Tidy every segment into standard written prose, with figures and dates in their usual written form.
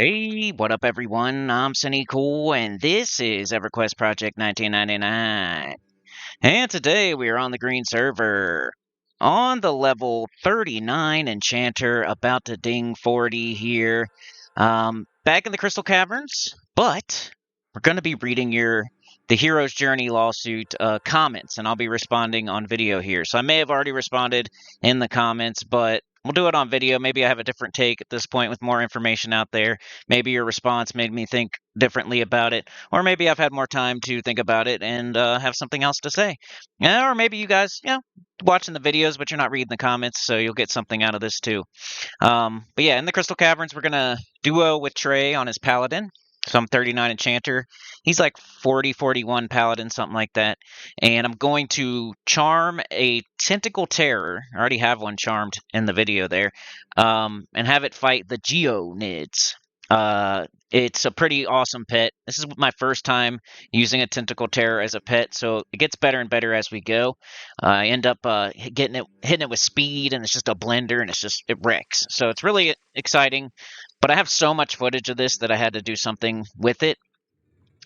Hey, what up, everyone? I'm Sinnycool, and this is EverQuest Project 1999. And today we are on the green server. On the level 39 enchanter, about to ding 40 here. Back in the Crystal Caverns, but we're going to be reading the Hero's Journey lawsuit comments, and I'll be responding on video here. So I may have already responded in the comments, but we'll do it on video. Maybe I have a different take at this point with more information out there. Maybe your response made me think differently about it, or maybe I've had more time to think about it and have something else to say. Yeah, or maybe you guys, watching the videos, but you're not reading the comments, so you'll get something out of this too. But yeah, in the Crystal Caverns, we're gonna duo with Trey on his Paladin. So I'm 39 Enchanter. He's like 40, 41 Paladin, something like that. And I'm going to charm a Tentacle Terror. I already have one charmed in the video there. And have it fight the Geonids. It's a pretty awesome pet. This is my first time using a Tentacle Terror as a pet, so it gets better and better as we go. I end up hitting it with speed, and it's just a blender, and it wrecks. So it's really exciting. But I have so much footage of this that I had to do something with it.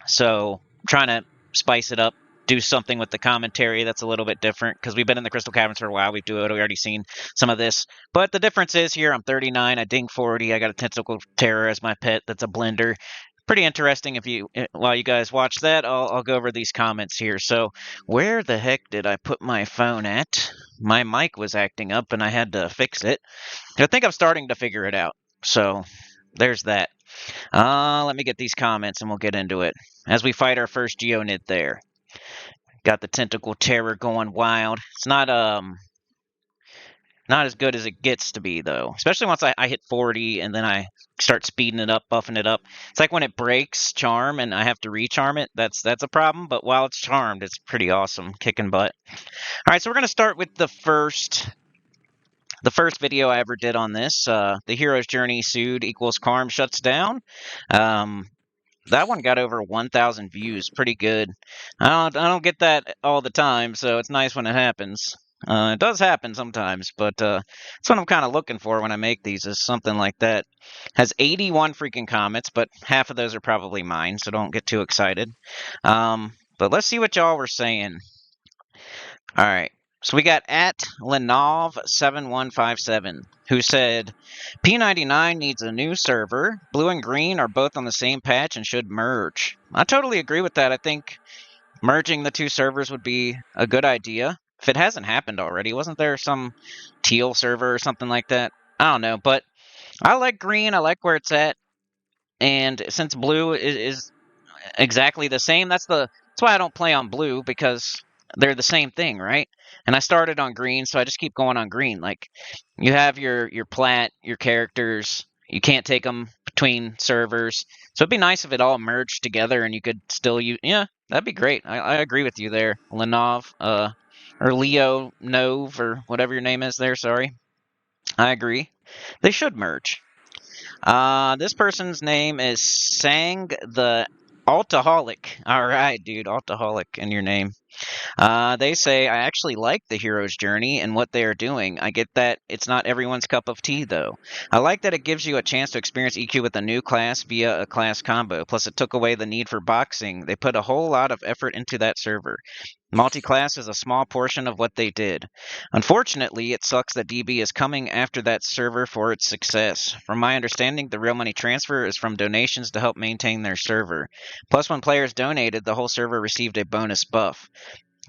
So I'm trying to spice it up, do something with the commentary that's a little bit different, because we've been in the Crystal Caverns for a while. We've already seen some of this. But the difference is here, I'm 39, I ding 40, I got a Tentacle Terror as my pet that's a blender. Pretty interesting. While you guys watch that, I'll go over these comments here. So where the heck did I put my phone at? My mic was acting up and I had to fix it. I think I'm starting to figure it out. So there's that. Let me get these comments and we'll get into it. As we fight our first Geonid there. Got the Tentacle Terror going wild. It's not as good as it gets to be, though. Especially once I hit 40 and then I start speeding it up, buffing it up. It's like when it breaks charm and I have to recharm it. That's a problem. But while it's charmed, it's pretty awesome, kicking butt. All right, so we're going to start with the first video I ever did on this. The Hero's Journey SUED equals QUARM Shutdown. That one got over 1,000 views. Pretty good. I don't get that all the time, so it's nice when it happens. It does happen sometimes, but that's what I'm kind of looking for when I make these, is something like that. Has 81 freaking comments, but half of those are probably mine, so don't get too excited. But let's see what y'all were saying. All right. So we got at Lenov7157, who said, P99 needs a new server. Blue and green are both on the same patch and should merge. I totally agree with that. I think merging the two servers would be a good idea. If it hasn't happened already, wasn't there some teal server or something like that? I don't know, but I like green. I like where it's at. And since blue is exactly the same, that's why I don't play on blue, because they're the same thing, right? And I started on green, so I just keep going on green. Like, you have your plat, your characters. You can't take them between servers. So it'd be nice if it all merged together and you could still use. Yeah, that'd be great. I agree with you there, Lenov, or Leo Nove, or whatever your name is there. Sorry. I agree. They should merge. This person's name is Sang the Altaholic. All right, dude, Altaholic in your name. They say, I actually like the hero's journey and what they are doing. I get that it's not everyone's cup of tea, though. I like that it gives you a chance to experience EQ with a new class via a class combo. Plus, it took away the need for boxing. They put a whole lot of effort into that server. Multi-class is a small portion of what they did. Unfortunately, it sucks that DB is coming after that server for its success. From my understanding, the real money transfer is from donations to help maintain their server. Plus, when players donated, the whole server received a bonus buff.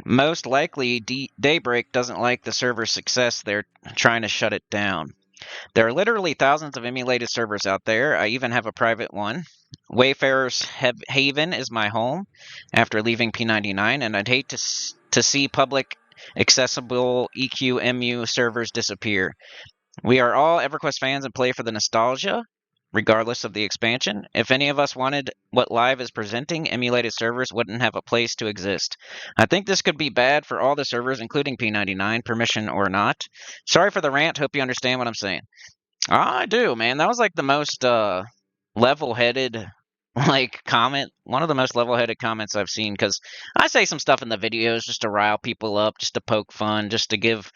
Most likely, Daybreak doesn't like the server's success. They're trying to shut it down. There are literally thousands of emulated servers out there. I even have a private one. Wayfarer's Haven is my home after leaving P99, and I'd hate to see public accessible eqemu servers disappear. We are all EverQuest fans and play for the nostalgia, regardless of the expansion. If any of us wanted what Live is presenting, emulated servers wouldn't have a place to exist. I think this could be bad for all the servers, including P99, permission or not. Sorry for the rant. Hope you understand what I'm saying. I do, man. That was like the most level-headed comment. One of the most level-headed comments I've seen, because I say some stuff in the videos just to rile people up, just to poke fun, just to give,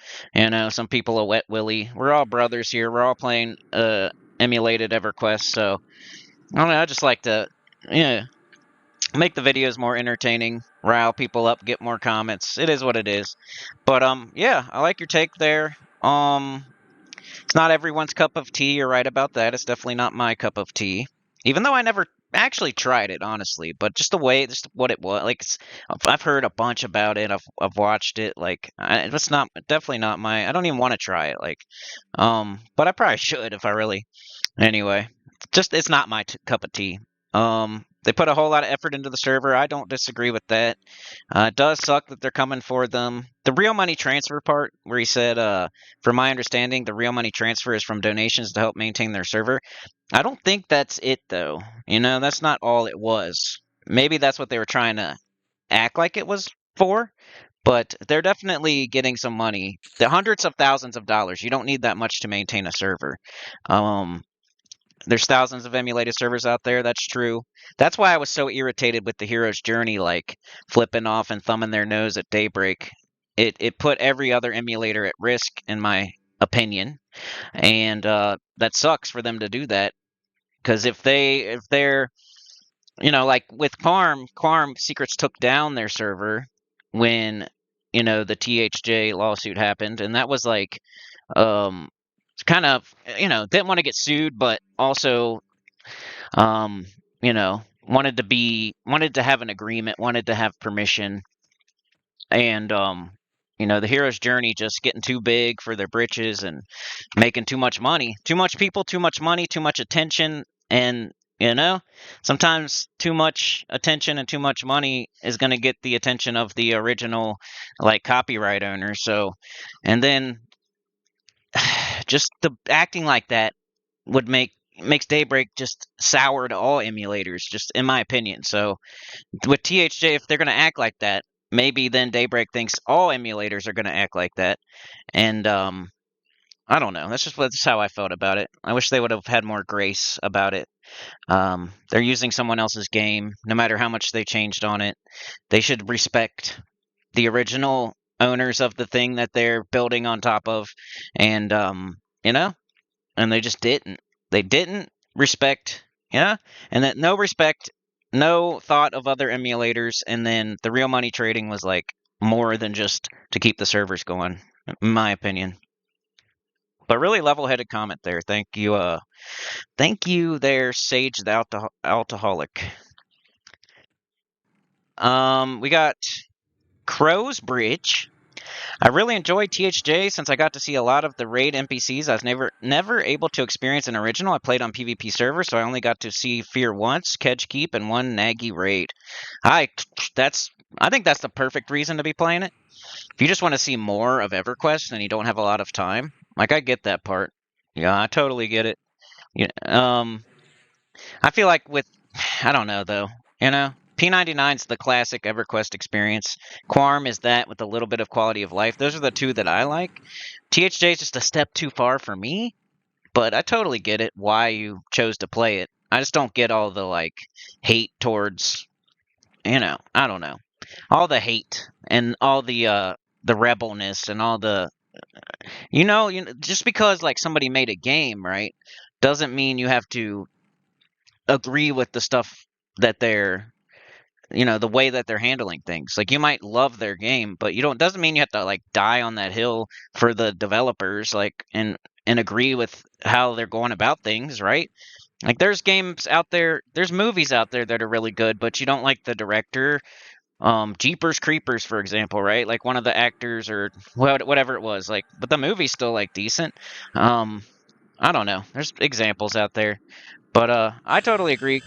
some people a wet willy. We're all brothers here. We're all playing emulated EverQuest, so I don't know, I just like to, yeah, make the videos more entertaining, rile people up, get more comments. It is what it is. But yeah, I like your take there. It's not everyone's cup of tea. You're right about that. It's definitely not my cup of tea. Even though I never actually tried it, honestly, but just the way, just what it was. Like, I've heard a bunch about it. I've watched it. Like, it's not definitely not my. I don't even want to try it. Like, but I probably should if I really. Anyway, just it's not my cup of tea. They put a whole lot of effort into the server. I don't disagree with that. It does suck that they're coming for them. The real money transfer part, where he said, from my understanding, the real money transfer is from donations to help maintain their server. I don't think that's it, though. You know, that's not all it was. Maybe that's what they were trying to act like it was for, but they're definitely getting some money. The hundreds of thousands of dollars. You don't need that much to maintain a server. Um, there's thousands of emulated servers out there. That's true. That's why I was so irritated with the hero's journey, like flipping off and thumbing their nose at Daybreak. It put every other emulator at risk, in my opinion, and that sucks for them to do that. Because if they're like with QUARM Secrets took down their server when the THJ lawsuit happened, and that was like um kind of didn't want to get sued, but also um, wanted to have an agreement, wanted to have permission, and the hero's journey just getting too big for their britches and making too much money, too much people, too much money, too much attention, and sometimes too much attention and too much money is going to get the attention of the original like copyright owner. So, and then just the acting like that would makes Daybreak just sour to all emulators, just in my opinion. So with THJ, if they're gonna act like that, maybe then Daybreak thinks all emulators are gonna act like that. And I don't know. That's how I felt about it. I wish they would have had more grace about it. They're using someone else's game, no matter how much they changed on it. They should respect the original owners of the thing that they're building on top of, and you know, and they just didn't. They didn't respect, yeah, and that no respect, no thought of other emulators, and then the real money trading was like more than just to keep the servers going, in my opinion. But really level-headed comment there. Thank you there, Sage the Alcoholic. We got Crow's Bridge. I really enjoyed THJ since I got to see a lot of the raid NPCs. I was never able to experience an original. I played on PvP servers, so I only got to see Fear once, Kedge Keep, and one Nagy raid. I think that's the perfect reason to be playing it. If you just want to see more of EverQuest and you don't have a lot of time, like I get that part. Yeah, I totally get it. Yeah, I feel like I don't know though. P99 is the classic EverQuest experience. QUARM is that with a little bit of quality of life. Those are the two that I like. THJ is just a step too far for me, but I totally get it why you chose to play it. I just don't get all the like hate towards, I don't know. All the hate and all the rebelness and all the just because like somebody made a game, right, doesn't mean you have to agree with the stuff that they're the way that they're handling things. Like you might love their game, but you don't doesn't mean you have to like die on that hill for the developers, like and agree with how they're going about things, right? Like there's games out there, there's movies out there that are really good, but you don't like the director. Jeepers Creepers, for example, right? Like one of the actors or whatever it was, like, but the movie's still like decent. Um, I don't know. There's examples out there, but I totally agree.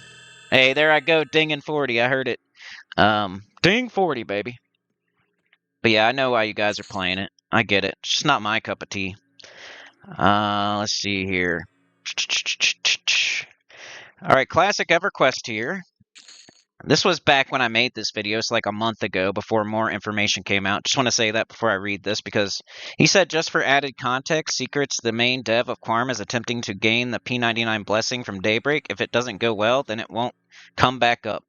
Hey, there I go, dinging 40. I heard it. Ding 40, baby. But yeah, I know why you guys are playing it. I get it. It's just not my cup of tea. Let's see here. All right, classic EverQuest here. This was back when I made this video, so like a month ago before more information came out. Just want to say that before I read this because he said, just for added context, Secrets, the main dev of QUARM, is attempting to gain the P99 blessing from Daybreak. If it doesn't go well, then it won't come back up.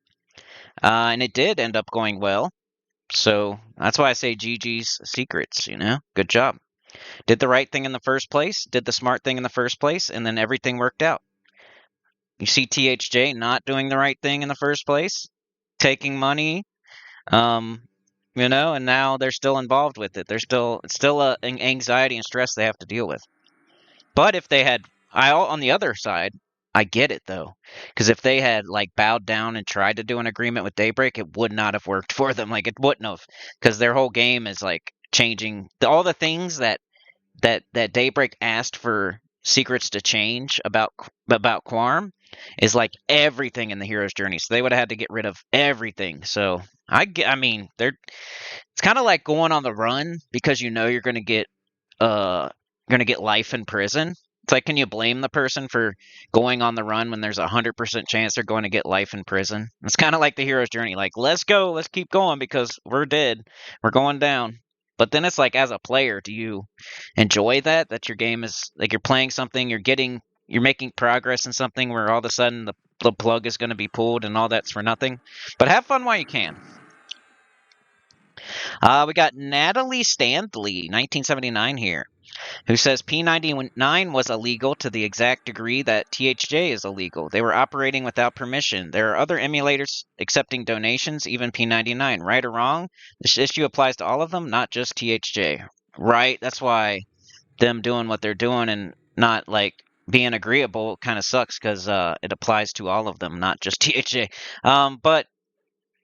And it did end up going well. So that's why I say GG's Secrets, Good job. Did the right thing in the first place, did the smart thing in the first place, and then everything worked out. You see THJ not doing the right thing in the first place, taking money, um, and now they're still involved with it. It's still an anxiety and stress they have to deal with. But if they had, on the other side, I get it though, because if they had like bowed down and tried to do an agreement with Daybreak, it would not have worked for them. Like it wouldn't have, because their whole game is like changing all the things that Daybreak asked for secrets to change about QUARM is like everything in the hero's journey. So they would have had to get rid of everything. So I mean, it's kind of like going on the run because you're going to get life in prison. It's like, can you blame the person for going on the run when there's 100% chance they're going to get life in prison? It's kind of like the hero's journey. Like, let's go, let's keep going because we're dead, we're going down. But then it's like, as a player, do you enjoy that your game is like you're playing something, you're making progress in something where all of a sudden the plug is going to be pulled and all that's for nothing? But have fun while you can. We got Natalie Standley, 1979 here, who says P99 was illegal to the exact degree that THJ is illegal. They were operating without permission. There are other emulators accepting donations, even P99. Right or wrong? This issue applies to all of them, not just THJ. Right? That's why them doing what they're doing and not like being agreeable kind of sucks because it applies to all of them, not just THJ. But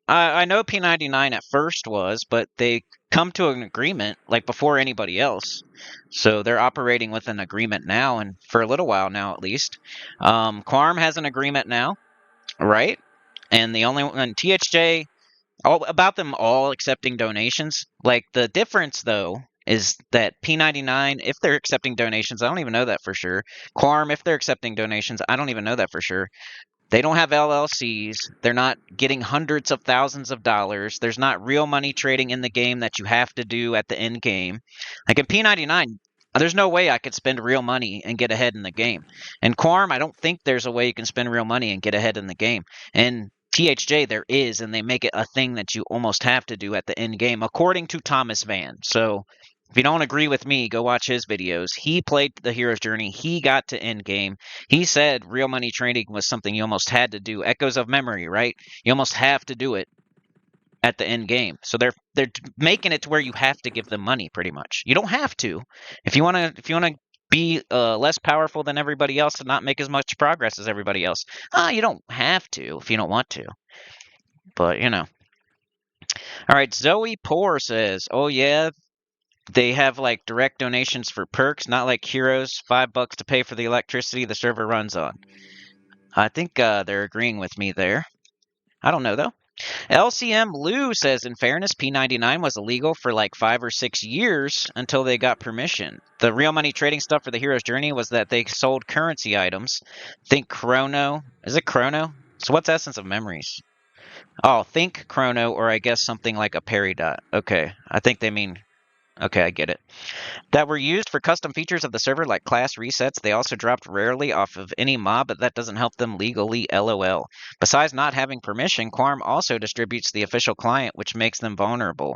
I know P99 at first was, but they come to an agreement like before anybody else. So they're operating with an agreement now, and for a little while now at least. QUARM has an agreement now, right? And the only one, THJ, all about them all accepting donations. Like the difference though is that P99, if they're accepting donations, I don't even know that for sure. QUARM, if they're accepting donations, I don't even know that for sure. They don't have LLCs. They're not getting hundreds of thousands of dollars. There's not real money trading in the game that you have to do at the end game. Like in P99, there's no way I could spend real money and get ahead in the game. In QUARM, I don't think there's a way you can spend real money and get ahead in the game. And THJ, there is, and they make it a thing that you almost have to do at the end game, according to Thomas Van. So if you don't agree with me, go watch his videos. He played the hero's journey. He got to end game. He said real money trading was something you almost had to do. Echoes of memory, right? You almost have to do it at the end game. So they're making it to where you have to give them money pretty much. You don't have to. If you want to be less powerful than everybody else and not make as much progress as everybody else, you don't have to if you don't want to. But, All right, Zoe Poor says, oh yeah, they have like direct donations for perks, not like heroes, $5 to pay for the electricity the server runs on. I think they're agreeing with me there. I don't know though. LCM Lou says, in fairness, P99 was illegal for like 5 or 6 years until they got permission. The real money trading stuff for the hero's journey was that they sold currency items. Think Chrono. Is it Chrono? So what's Essence of Memories? Oh, think Chrono, or I guess something like a Peridot. Okay, I think they mean. Okay, I get it. That were used for custom features of the server like class resets. They also dropped rarely off of any mob, but that doesn't help them legally, LOL. Besides not having permission, QUARM also distributes the official client, which makes them vulnerable.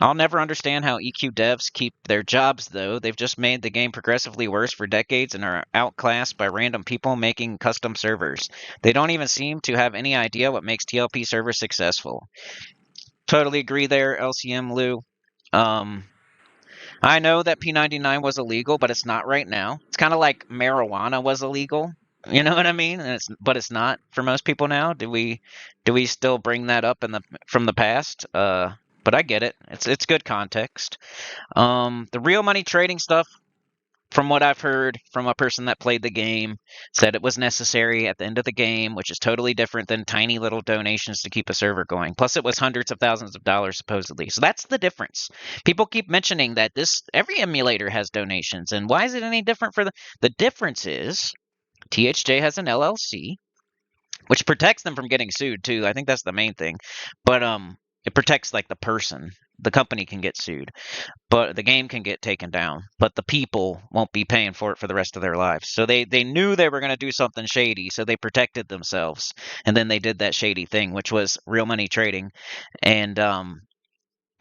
I'll never understand how EQ devs keep their jobs, though. They've just made the game progressively worse for decades and are outclassed by random people making custom servers. They don't even seem to have any idea what makes TLP servers successful. Totally agree there, LCM Lou. I know that P99 was illegal, but it's not right now. It's kind of like marijuana was illegal. You know what I mean? But it's not for most people now. Do we still bring that up from the past? But I get it. It's good context. The real money trading stuff, from what I've heard from a person that played the game, said it was necessary at the end of the game, which is totally different than tiny little donations to keep a server going. Plus, it was hundreds of thousands of dollars, supposedly. So that's the difference. People keep mentioning that every emulator has donations, and why is it any different for the difference is THJ has an LLC, which protects them from getting sued, too. I think that's the main thing. But it protects, like, the person. The company can get sued, but the game can get taken down, but the people won't be paying for it for the rest of their lives. So they knew they were going to do something shady, so they protected themselves, and then they did that shady thing, which was real money trading, and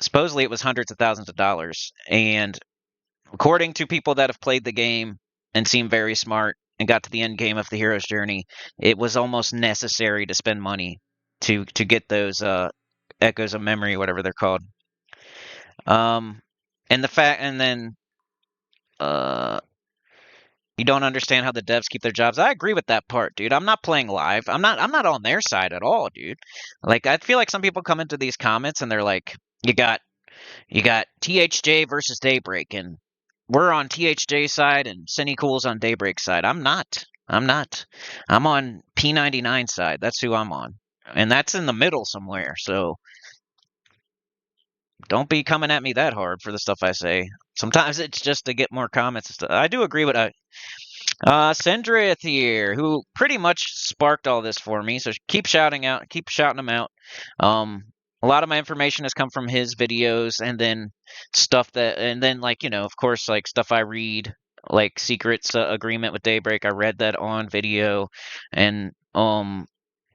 supposedly it was hundreds of thousands of dollars. And according to people that have played the game and seem very smart, and got to the end game of the hero's journey, it was almost necessary to spend money to get those echoes of memory, whatever they're called. And the fact, and then uh, you don't understand how the devs keep their jobs. I agree with that part, dude. I'm not playing live. I'm not on their side at all, dude. Like I feel like some people come into these comments and they're like, you got THJ versus Daybreak, and we're on THJ side and Sinnycool's on Daybreak side. I'm not. I'm not. I'm on P99 side. That's who I'm on. And that's in the middle somewhere. So don't be coming at me that hard for the stuff I say. Sometimes it's just to get more comments and stuff. I do agree with Sendrith here, who pretty much sparked all this for me. So keep shouting them out. A lot of my information has come from his videos, and then like of course, like stuff I read, like Secret's agreement with Daybreak. I read that on video, and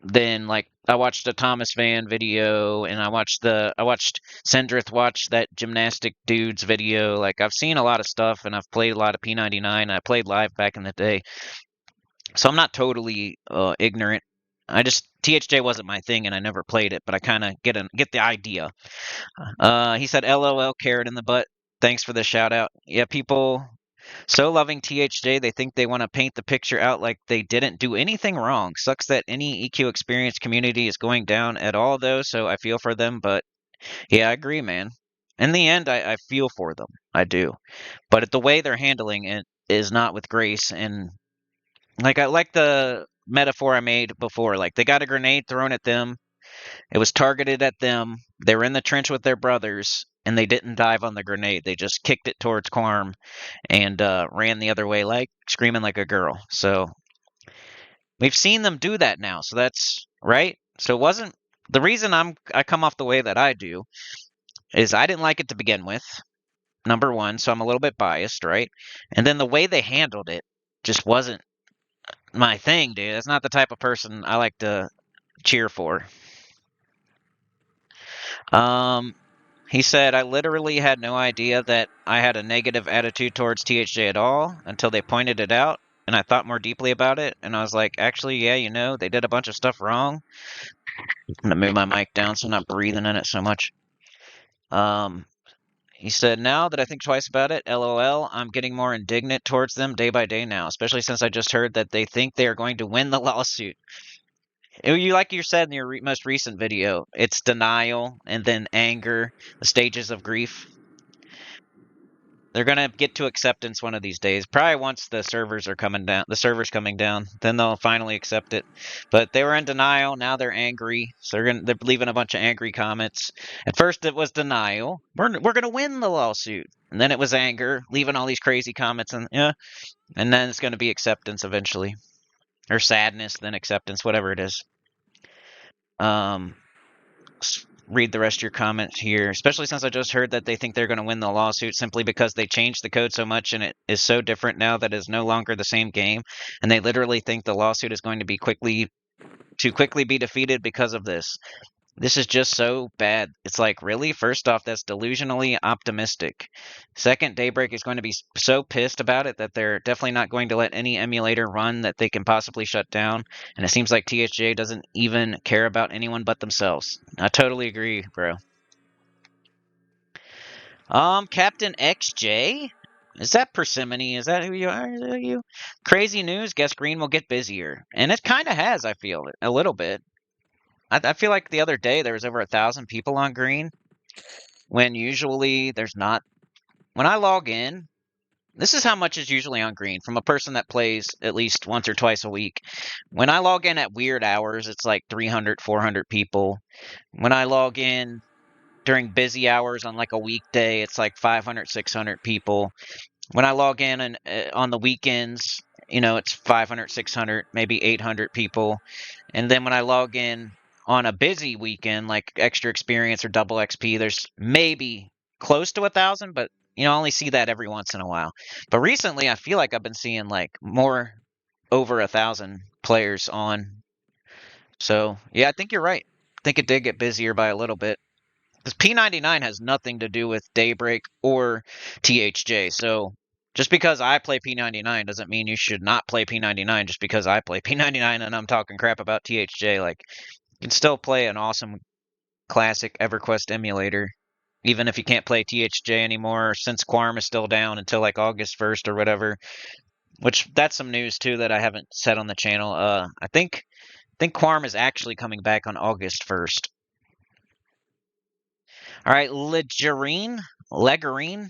then like I watched a Thomas Van video, and I watched Sendrith watch that gymnastic dude's video. Like I've seen a lot of stuff, and I've played a lot of P99. I played live back in the day, so I'm not totally ignorant. THJ wasn't my thing, and I never played it, but I kind of get the idea. He said, "LOL, carrot in the butt. Thanks for the shout out." Yeah, people so loving THJ, they think they want to paint the picture out like they didn't do anything wrong. Sucks that any EQ experience community is going down at all, though, so I feel for them. But yeah, I agree, man. In the end, I feel for them. I do. But the way they're handling it is not with grace. And like I like the metaphor I made before. Like they got a grenade thrown at them. It was targeted at them. They were in the trench with their brothers, and they didn't dive on the grenade. They just kicked it towards QUARM and ran the other way, like screaming like a girl. So we've seen them do that now. So that's right. So it wasn't the reason I come off the way that I do is I didn't like it to begin with. Number one, so I'm a little bit biased, right? And then the way they handled it just wasn't my thing, dude. That's not the type of person I like to cheer for. He said, I literally had no idea that I had a negative attitude towards THJ at all until they pointed it out, and I thought more deeply about it, and I was like, actually, yeah, they did a bunch of stuff wrong. I'm gonna move my mic down so I'm not breathing in it so much. He said, now that I think twice about it, LOL, I'm getting more indignant towards them day by day now, especially since I just heard that they think they are going to win the lawsuit. Like you said in your most recent video, it's denial and then anger, the stages of grief. They're gonna get to acceptance one of these days. Probably once the servers coming down, then they'll finally accept it. But they were in denial. Now they're angry. So they're leaving a bunch of angry comments. At first it was denial. We're gonna win the lawsuit, and then it was anger, leaving all these crazy comments, and then it's gonna be acceptance eventually, or sadness, then acceptance, whatever it is. Read the rest of your comments here, especially since I just heard that they think they're going to win the lawsuit simply because they changed the code so much and it is so different now that it's no longer the same game, and they literally think the lawsuit is going to be quickly be defeated because of this. This is just so bad. It's like, really? First off, that's delusionally optimistic. Second, Daybreak is going to be so pissed about it that they're definitely not going to let any emulator run that they can possibly shut down. And it seems like THJ doesn't even care about anyone but themselves. I totally agree, bro. Captain XJ? Is that Persimmony? Is that who you are? Is that you? Crazy news. Guess Green will get busier. And it kind of has, I feel, a little bit. I feel like the other day there was over 1,000 people on Green, when usually there's not. When I log in, this is how much is usually on Green from a person that plays at least once or twice a week. When I log in at weird hours, it's like 300, 400 people. When I log in during busy hours on like a weekday, it's like 500, 600 people. When I log in and on the weekends, it's 500, 600, maybe 800 people. And then when I log in on a busy weekend, like extra experience or double XP, there's maybe close to 1,000, but I only see that every once in a while. But recently, I feel like I've been seeing like more over 1,000 players on. So yeah, I think you're right. I think it did get busier by a little bit. Because P99 has nothing to do with Daybreak or THJ. So Just because I play P99 doesn't mean you should not play P99 just because I play P99 and I'm talking crap about THJ. Like, you can still play an awesome classic EverQuest emulator, even if you can't play THJ anymore, since QUARM is still down until like August 1st or whatever. Which, that's some news too that I haven't said on the channel. I think QUARM is actually coming back on August 1st. All right, Legerine, Legerine.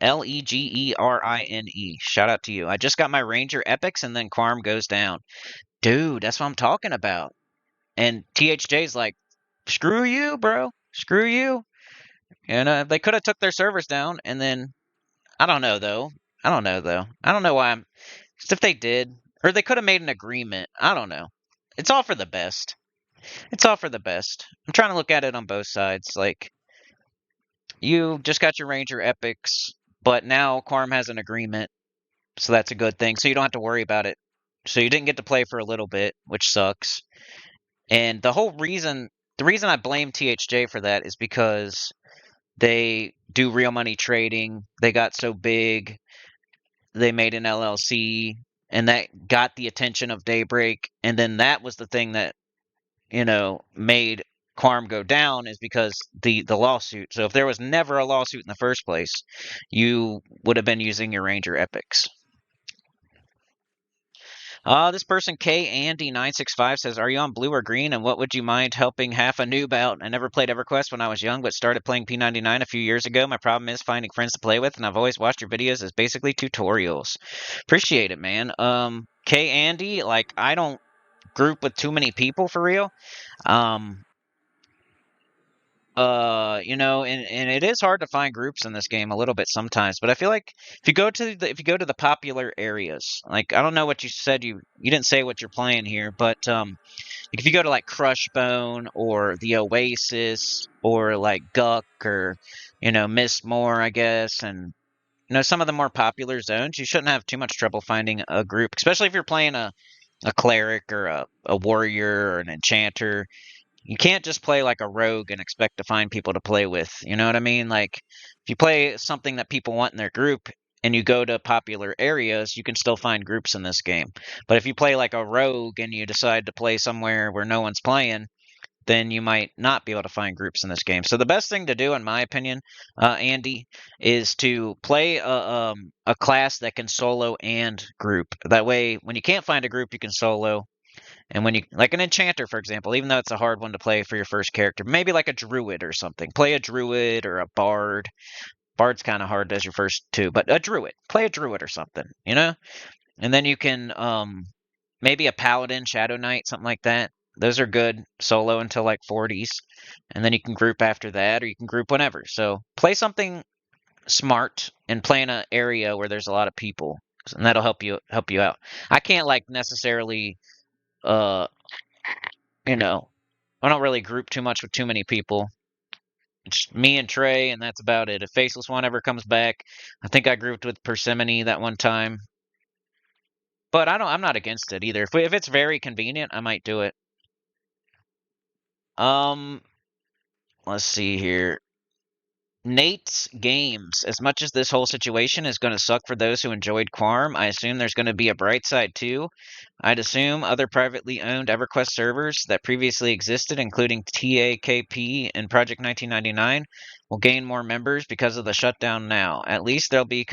Shout out to you. I just got my Ranger Epics and then QUARM goes down. Dude, that's what I'm talking about. And THJ's like, screw you, bro. Screw you. And they could have took their servers down and then, I don't know though. I don't know why I'm, just if they did, or they could have made an agreement. I don't know. It's all for the best. It's all for the best. I'm trying to look at it on both sides. Like, you just got your Ranger Epics, but now QUARM has an agreement, so that's a good thing. So you don't have to worry about it. So you didn't get to play for a little bit, which sucks. And the reason I blame THJ for that is because they do real money trading. They got so big. They made an LLC, and that got the attention of Daybreak. And then that was the thing that, made QUARM go down, is because the lawsuit. So if there was never a lawsuit in the first place, you would have been using your Ranger Epics. This person KAndy965 says, "Are you on blue or green? And what would you mind helping half a noob out? I never played EverQuest when I was young, but started playing P99 a few years ago. My problem is finding friends to play with, and I've always watched your videos as basically tutorials." Appreciate it, man. KAndy, like, I don't group with too many people for real. And it is hard to find groups in this game a little bit sometimes, but I feel like if you go to the popular areas, like, I don't know what you said, you didn't say what you're playing here, but if you go to like Crushbone or the Oasis or like Guck or Mistmore, I guess, and some of the more popular zones, you shouldn't have too much trouble finding a group, especially if you're playing a cleric or a warrior or an enchanter. You can't just play like a rogue and expect to find people to play with. You know what I mean? Like, if you play something that people want in their group and you go to popular areas, you can still find groups in this game. But if you play like a rogue and you decide to play somewhere where no one's playing, then you might not be able to find groups in this game. So the best thing to do, in my opinion, Andy, is to play a class that can solo and group. That way, when you can't find a group, you can solo. And when you, like an enchanter, for example, even though it's a hard one to play for your first character, maybe like a druid or something. Play a druid or a bard. Bard's kind of hard as your first two, but a druid. Play a druid or something, And then you can, maybe a paladin, shadow knight, something like that. Those are good solo until like 40s. And then you can group after that, or you can group whenever. So play something smart and play in an area where there's a lot of people, and that'll help you out. I can't like necessarily uh I don't really group too much with too many people. It's me and Trey, and that's about it. If Faceless One ever comes back, I think I grouped with Persimmone that one time. But I'm not against it either. If it's very convenient, I might do it. Um, let's see here. Nate's Games. As much as this whole situation is going to suck for those who enjoyed QUARM, I assume there's going to be a bright side too. I'd assume other privately owned EverQuest servers that previously existed, including TAKP and Project 1999, will gain more members because of the shutdown now. At least there'll be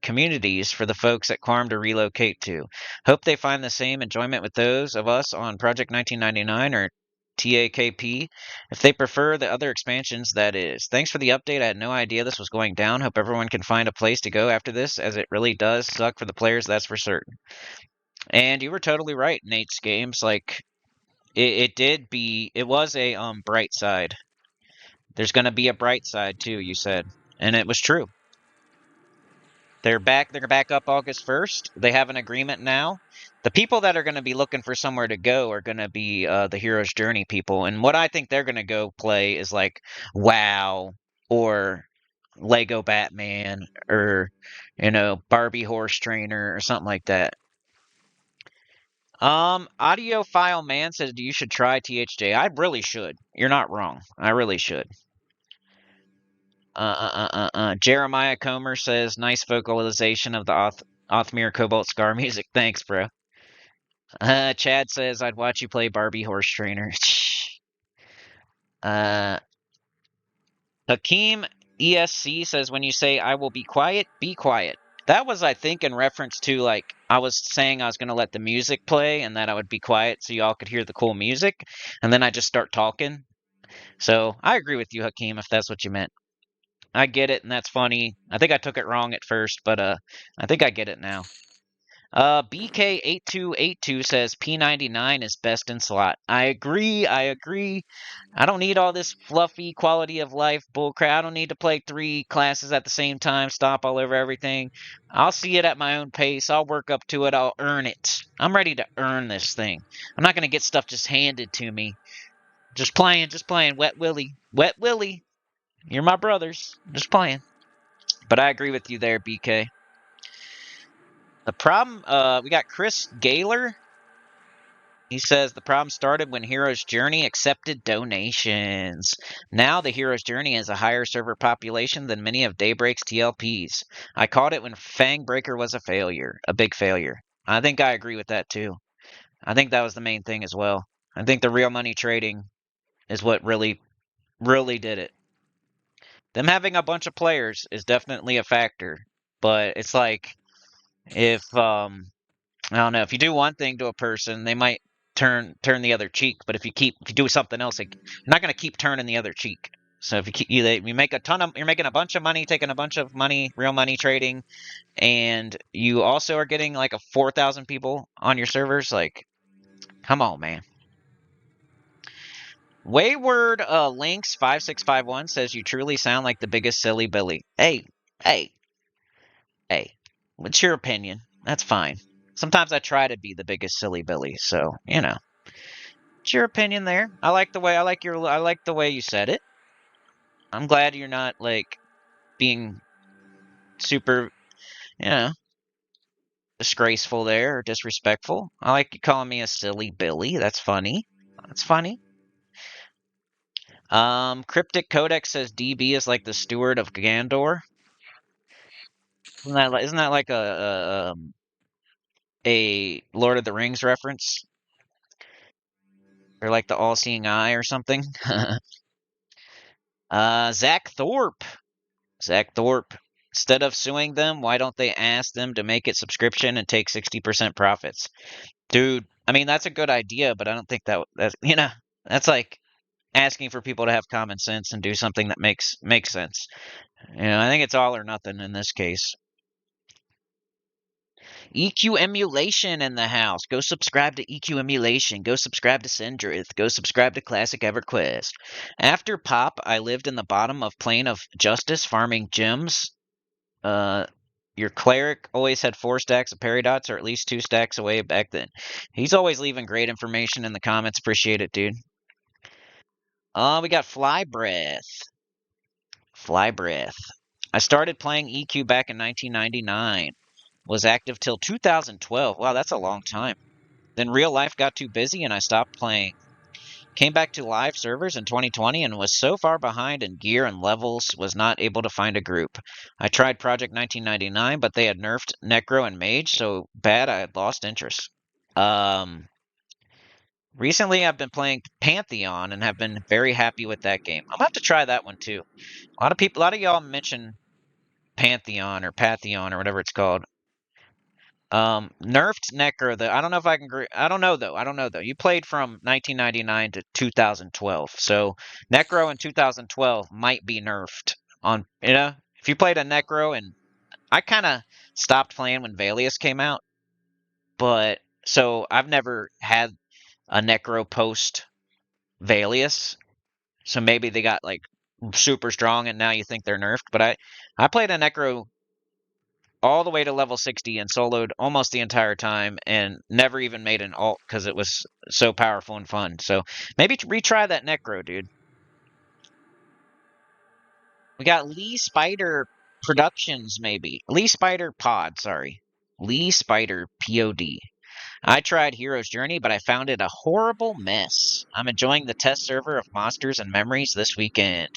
communities for the folks at QUARM to relocate to. Hope they find the same enjoyment with those of us on Project 1999 or TAKP, if they prefer the other expansions, that is. Thanks for the update. I had no idea this was going down. Hope everyone can find a place to go after this, as it really does suck for the players, that's for certain. And you were totally right, Nate's Games. Like, it was a bright side. There's going to be a bright side too, you said. And it was true. They're back up August 1st. They have an agreement now. The people that are going to be looking for somewhere to go are going to be the Hero's Journey people. And what I think they're going to go play is like WoW or Lego Batman or, Barbie Horse Trainer or something like that. Audiophile Man says you should try THJ. I really should. You're not wrong. I really should. Jeremiah Comer says, nice vocalization of the Othmere Cobalt Scar music. Thanks, bro. Chad says, I'd watch you play Barbie Horse Trainer. Hakeem ESC says, when you say, I will be quiet, be quiet. That was, I think, in reference to, like, I was saying I was going to let the music play and that I would be quiet so y'all could hear the cool music. And then I just start talking. So I agree with you, Hakeem, if that's what you meant. I get it, and that's funny. I think I took it wrong at first, but I think I get it now. BK8282 says P99 is best in slot. I agree. I don't need all this fluffy quality of life bullcrap. I don't need to play 3 classes at the same time, stop all over everything. I'll see it at my own pace. I'll work up to it. I'll earn it. I'm ready to earn this thing. I'm not going to get stuff just handed to me. Just playing. Wet Willie. Wet Willie. You're my brothers. Just playing. But I agree with you there, BK. The problem, we got Chris Gaylor. He says the problem started when Hero's Journey accepted donations. Now the Hero's Journey has a higher server population than many of Daybreak's TLPs. I called it when Fangbreaker was a failure, a big failure. I think I agree with that too. I think that was the main thing as well. I think the real money trading is what really, really did it. Them having a bunch of players is definitely a factor, but it's like if I don't know, if you do one thing to a person, they might turn the other cheek. But if you do something else, like, you're not going to keep turning the other cheek. So if you make a ton of, you're making a bunch of money, taking a bunch of money, real money trading, and you also are getting like a 4,000 people on your servers. Like, come on, man. Wayward Links 5651 says you truly sound like the biggest silly Billy. Hey, hey, hey. What's your opinion? That's fine. Sometimes I try to be the biggest silly Billy, so you know. What's your opinion there? I like the way you said it. I'm glad you're not like being super, you know, disgraceful there or disrespectful. I like you calling me a silly Billy. That's funny. That's funny. Cryptic Codex says DB is like the steward of Gandor. Isn't that like a Lord of the Rings reference? Or like the all-seeing eye or something? Zach Thorpe. Zach Thorpe. Instead of suing them, why don't they ask them to make it subscription and take 60% profits? Dude, I mean, that's a good idea, but I don't think that's, that's like asking for people to have common sense and do something that makes sense. I think it's all or nothing in this case. EQ Emulation in the house. Go subscribe to EQ Emulation. Go subscribe to Sendrith. Go subscribe to Classic EverQuest. After Pop, I lived in the bottom of Plane of Justice farming gems. Your cleric always had 4 stacks of peridots, or at least 2 stacks away back then. He's always leaving great information in the comments. Appreciate it, dude. We got Fly Breath. Fly Breath. I started playing EQ back in 1999. Was active till 2012. Wow, that's a long time. Then real life got too busy and I stopped playing. Came back to live servers in 2020 and was so far behind in gear and levels, was not able to find a group. I tried Project 1999, but they had nerfed Necro and Mage so bad I had lost interest. Recently I've been playing Pantheon and have been very happy with that game. I'm about to try that one too. A lot of y'all mention Pantheon or Pantheon or whatever it's called. Nerfed Necro, though. I don't know if I can agree. I don't know though. You played from 1999 to 2012, so Necro in 2012 might be nerfed. If you played a Necro, and I kind of stopped playing when Valius came out, but so I've never had a Necro post Valius, so maybe they got like super strong, and now you think they're nerfed. But I played a Necro all the way to level 60 and soloed almost the entire time and never even made an alt because it was so powerful and fun. So maybe retry that Necro, dude. We got Lee Spider Productions, maybe. Lee Spider Pod, sorry. Lee Spider POD. I tried Hero's Journey, but I found it a horrible mess. I'm enjoying the test server of Monsters and Memories this weekend.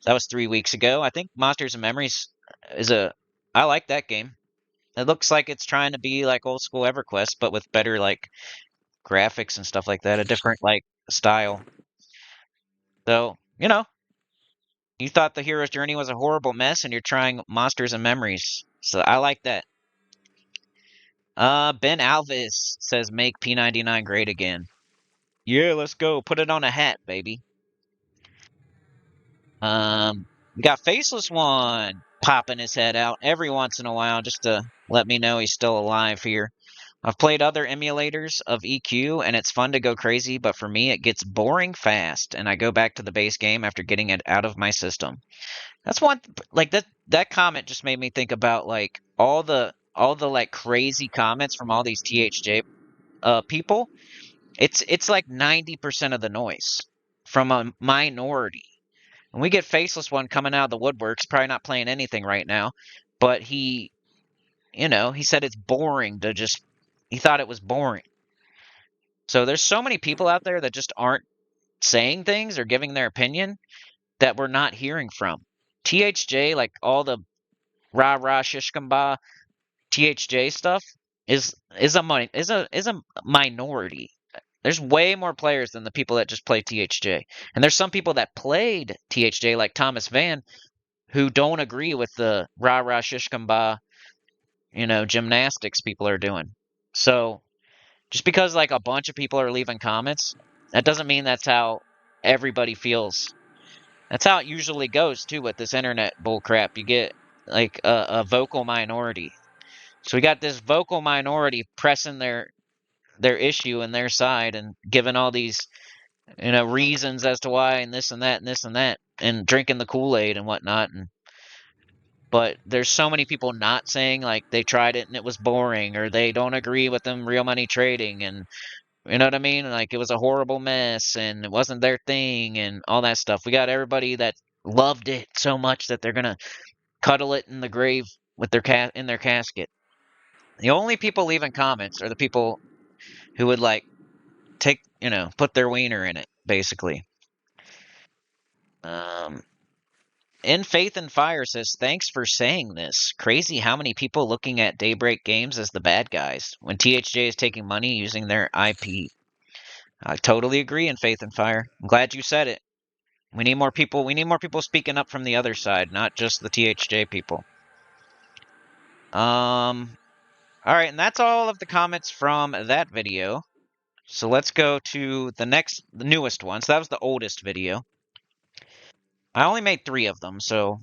That was 3 weeks ago. I think Monsters and Memories is I like that game. It looks like it's trying to be like old school EverQuest, but with better like graphics and stuff like that, a different like style. So, you thought the Hero's Journey was a horrible mess and you're trying Monsters and Memories. So I like that. Ben Alvis says make P99 great again. Yeah, let's go. Put it on a hat, baby. We got Faceless One popping his head out every once in a while just to let me know he's still alive here. I've played other emulators of EQ, and it's fun to go crazy, but for me, it gets boring fast, and I go back to the base game after getting it out of my system. That's one, like that comment just made me think about like all the like crazy comments from all these THJ people. It's like 90% of the noise from a minority. And we get Faceless One coming out of the woodworks, probably not playing anything right now, but he said it's boring to just, he thought it was boring. So there's so many people out there that just aren't saying things or giving their opinion that we're not hearing from. THJ, like all the rah rah shishkamba THJ stuff is a minority. There's way more players than the people that just play THJ. And there's some people that played THJ like Thomas Van who don't agree with the rah rah shishkamba, gymnastics people are doing. So just because like a bunch of people are leaving comments, that doesn't mean that's how everybody feels. That's how it usually goes too with this internet bullcrap. You get like a vocal minority. So we got this vocal minority pressing their issue and their side and giving all these reasons as to why and this and that and this and that and drinking the Kool-Aid and whatnot. But there's so many people not saying like they tried it and it was boring or they don't agree with them real money trading and you know what I mean? Like it was a horrible mess and it wasn't their thing and all that stuff. We got everybody that loved it so much that they're gonna cuddle it in the grave with in their casket. The only people leaving comments are the people who would like put their wiener in it, basically. Um, In Faith and Fire says, thanks for saying this. Crazy how many people looking at Daybreak Games as the bad guys when THJ is taking money using their IP. I totally agree in Faith and Fire. I'm glad you said it. We need more people. We need more people speaking up from the other side, not just the THJ people. All right, and that's all of the comments from that video. So let's go to the newest one. So that was the oldest video. I only made 3 of them, so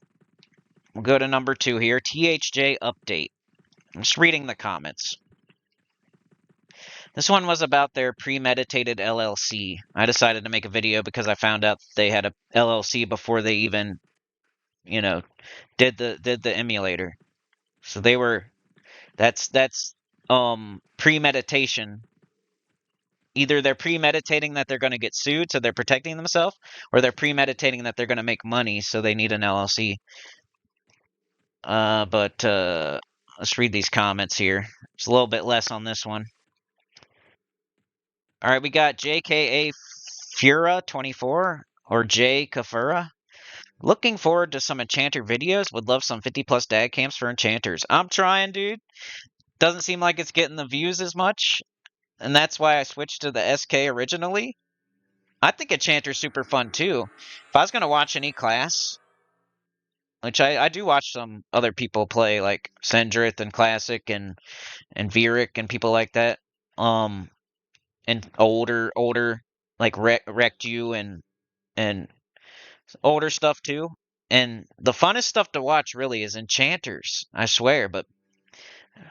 we'll go to number 2 here. THJ update. I'm just reading the comments. This one was about their premeditated LLC. I decided to make a video because I found out they had a LLC before they even, did the emulator. So that's premeditation. Either they're premeditating that they're going to get sued, so they're protecting themselves, or they're premeditating that they're going to make money, so they need an LLC. But let's read these comments here. It's a little bit less on this one. All right, we got JKA Fura 24 or J Kafura. Looking forward to some Enchanter videos. Would love some 50 plus dad camps for Enchanters. I'm trying, dude. Doesn't seem like it's getting the views as much, and that's why I switched to the SK originally. I think Enchanter's super fun too. If I was gonna watch any class, which I do watch some other people play, like Sendrith and Classic and Vieric and people like that. And older like Wrecked You and older stuff too. And the funnest stuff to watch really is Enchanters, I swear, but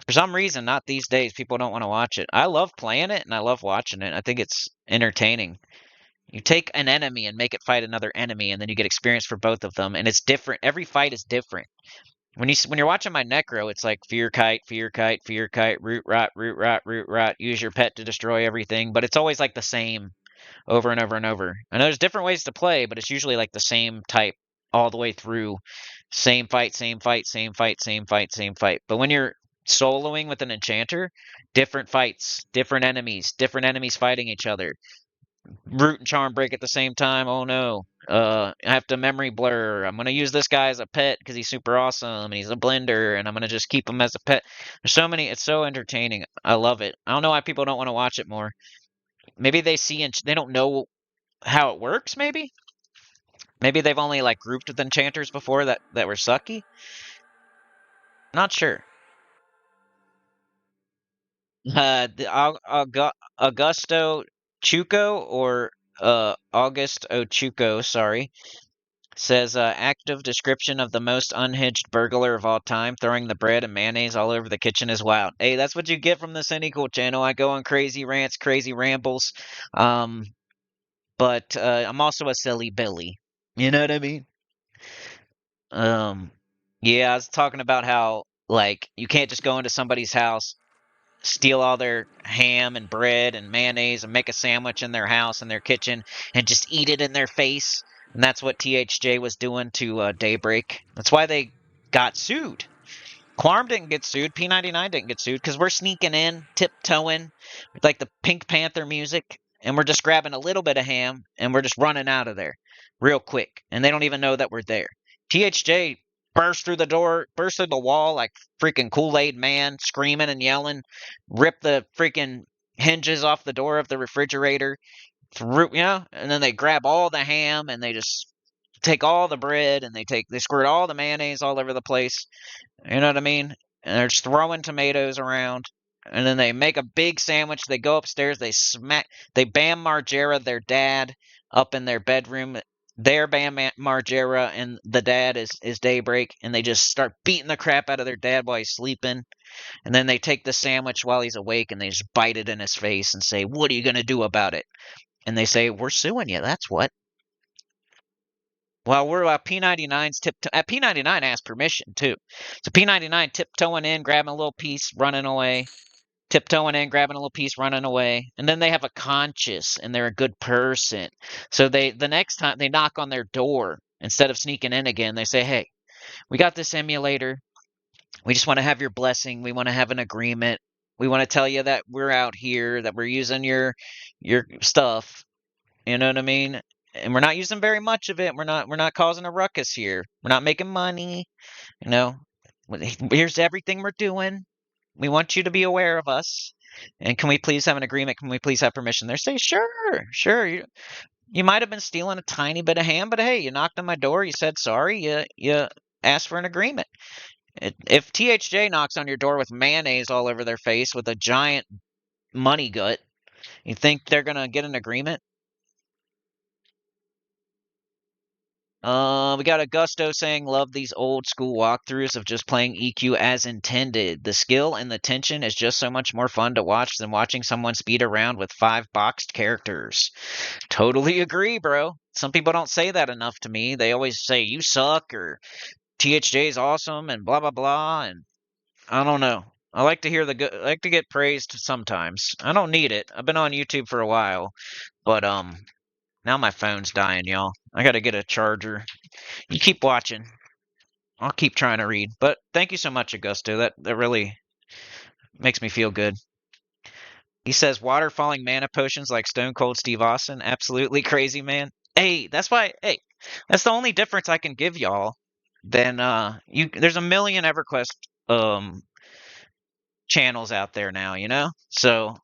for some reason, not these days, people don't want to watch it. I love playing it and I love watching it. I think it's entertaining. You take an enemy and make it fight another enemy, and then you get experience for both of them, and it's different. Every fight is different. When you're watching my Necro, it's like fear kite, root rot, use your pet to destroy everything, but it's always like the same over and over and over. I know there's different ways to play, but it's usually like the same type all the way through. Same fight, same fight, same fight, same fight, same fight. But when you're soloing with an enchanter, different fights, different enemies fighting each other. Root and charm break at the same time. Oh no. I have to memory blur. I'm gonna use this guy as a pet because he's super awesome and he's a blender, and I'm gonna just keep him as a pet. There's so many. It's so entertaining. I love it. I don't know why people don't want to watch it more. Maybe they see and they don't know how it works. Maybe they've only like grouped with enchanters before that were sucky. Not sure. Augusto Chuco or August Ochuco, sorry, says active description of the most unhinged burglar of all time, throwing the bread and mayonnaise all over the kitchen is wild. Hey, that's what you get from the Sinnycool channel. I go on crazy rants, crazy rambles, um, but I'm also a silly Billy. You know what I mean? Um, yeah, I was talking about how like you can't just go into somebody's house, steal all their ham and bread and mayonnaise and make a sandwich in their house in their kitchen and just eat it in their face. And that's what THJ was doing to Daybreak. That's why they got sued. QUARM didn't get sued. P99 didn't get sued because we're sneaking in, tiptoeing with like the Pink Panther music, and we're just grabbing a little bit of ham and we're just running out of there real quick. And they don't even know that we're there. THJ burst through the door, burst through the wall like freaking Kool-Aid man, screaming and yelling, ripped the freaking hinges off the door of the refrigerator, and then they grab all the ham and they just take all the bread and they squirt all the mayonnaise all over the place. You know what I mean? And they're just throwing tomatoes around. And then they make a big sandwich. They go upstairs. They Bam Margera their dad up in their bedroom. Their Bam Margera and the dad is Daybreak. And they just start beating the crap out of their dad while he's sleeping. And then they take the sandwich while he's awake and they just bite it in his face and say, "What are you going to do about it?" And they say, "We're suing you. That's what." Well, we're P99's P99 asked permission too. So P99 tiptoeing in, grabbing a little piece, running away. Tiptoeing in, grabbing a little piece, running away. And then they have a conscience and they're a good person. So the next time they knock on their door, instead of sneaking in again, they say, "Hey, we got this emulator. We just want to have your blessing. We want to have an agreement. We want to tell you that we're out here, that we're using your stuff. You know what I mean? And we're not using very much of it. We're not causing a ruckus here. We're not making money. You know, here's everything we're doing. We want you to be aware of us. And can we please have an agreement? Can we please have permission?" They say, "Sure, sure. You might have been stealing a tiny bit of ham, but hey, you knocked on my door. You said sorry. You asked for an agreement. If THJ knocks on your door with mayonnaise all over their face with a giant money gut, you think they're gonna get an agreement?" We got Augusto saying, "Love these old school walkthroughs of just playing EQ as intended. The skill and the tension is just so much more fun to watch than watching someone speed around with 5 boxed characters." Totally agree, bro. Some people don't say that enough to me. They always say, "You suck," or "THJ is awesome," and blah, blah, blah. And I don't know. I like to hear I like to get praised sometimes. I don't need it. I've been on YouTube for a while, but now my phone's dying, y'all. I gotta get a charger. You keep watching. I'll keep trying to read. But thank you so much, Augusto. That really makes me feel good. He says water falling mana potions like Stone Cold Steve Austin. Absolutely crazy, man. Hey, that's the only difference I can give y'all. Then there's a million EverQuest channels out there now, you know? So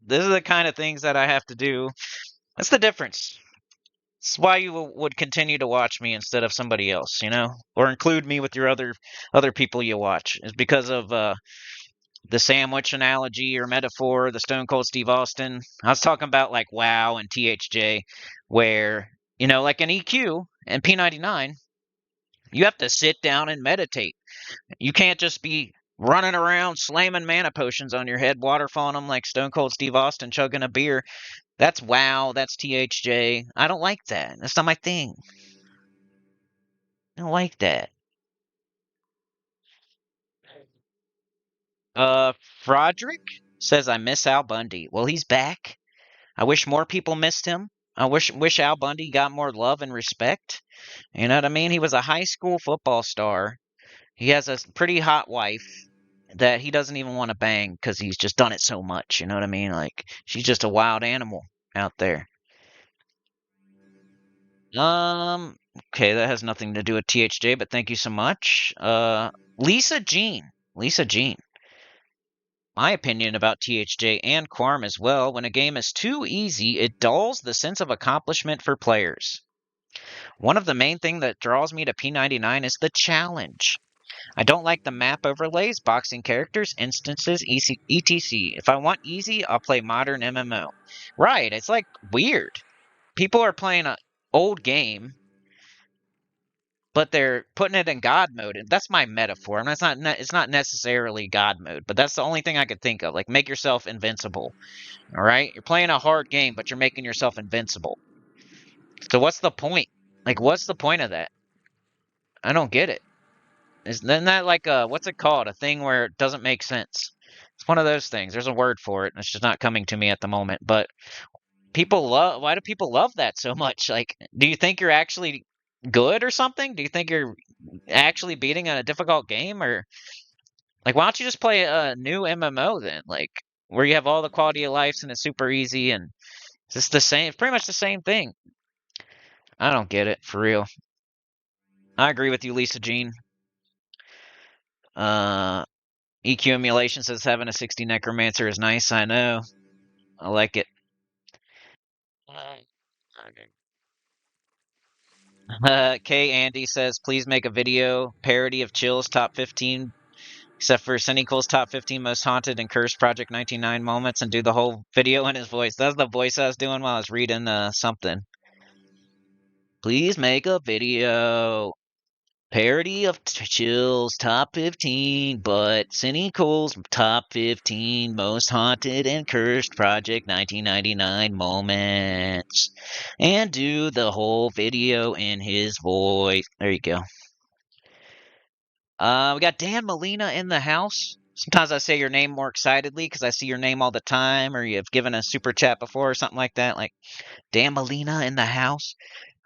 these are the kind of things that I have to do. That's the difference. It's why you would continue to watch me instead of somebody else, you know, or include me with your other people you watch. Is because of the sandwich analogy or metaphor, the Stone Cold Steve Austin. I was talking about like WoW and THJ, where like an EQ and P99, you have to sit down and meditate. You can't just be running around slamming mana potions on your head, waterfalling them like Stone Cold Steve Austin chugging a beer. That's WoW. That's THJ. I don't like that. That's not my thing. I don't like that. Froderick says I miss Al Bundy. Well, he's back. I wish more people missed him. I wish Al Bundy got more love and respect. You know what I mean? He was a high school football star. He has a pretty hot wife, that he doesn't even want to bang because he's just done it so much. You know what I mean? Like, she's just a wild animal out there. Okay, that has nothing to do with THJ, but thank you so much. Lisa Jean. Lisa Jean. My opinion about THJ and QUARM as well, when a game is too easy, it dulls the sense of accomplishment for players. One of the main things that draws me to P99 is the challenge. I don't like the map overlays, boxing characters, instances, etc. If I want easy, I'll play modern MMO. Right, it's like weird. People are playing an old game, but they're putting it in God mode, and that's my metaphor. And that's not it's not necessarily God mode, but that's the only thing I could think of. Like, make yourself invincible. All right, you're playing a hard game, but you're making yourself invincible. So what's the point? Like, what's the point of that? I don't get it. Isn't that like what's it called? A thing where it doesn't make sense. It's one of those things. There's a word for it, and it's just not coming to me at the moment. But why do people love that so much? Like, do you think you're actually good or something? Do you think you're actually beating a difficult game, or like, why don't you just play a new MMO then? Like, where you have all the quality of life and it's super easy, and it's just the same. It's pretty much the same thing. I don't get it for real. I agree with you, Lisa Jean. EQ emulation says having a 60 necromancer is nice. I know. I like it. K Andy says, please make a video parody of Chill's top 15, except for Sinnycool's top 15 most haunted and cursed Project 99 moments, and do the whole video in his voice. That's the voice I was doing while I was reading something. Please make a video parody of Chill's top 15, but Sinnycool's top 15 most haunted and cursed Project 1999 moments. And do the whole video in his voice. There you go. We got Dan Molina in the house. Sometimes I say your name more excitedly because I see your name all the time, or you've given a super chat before or something like that. Like, Dan Molina in the house.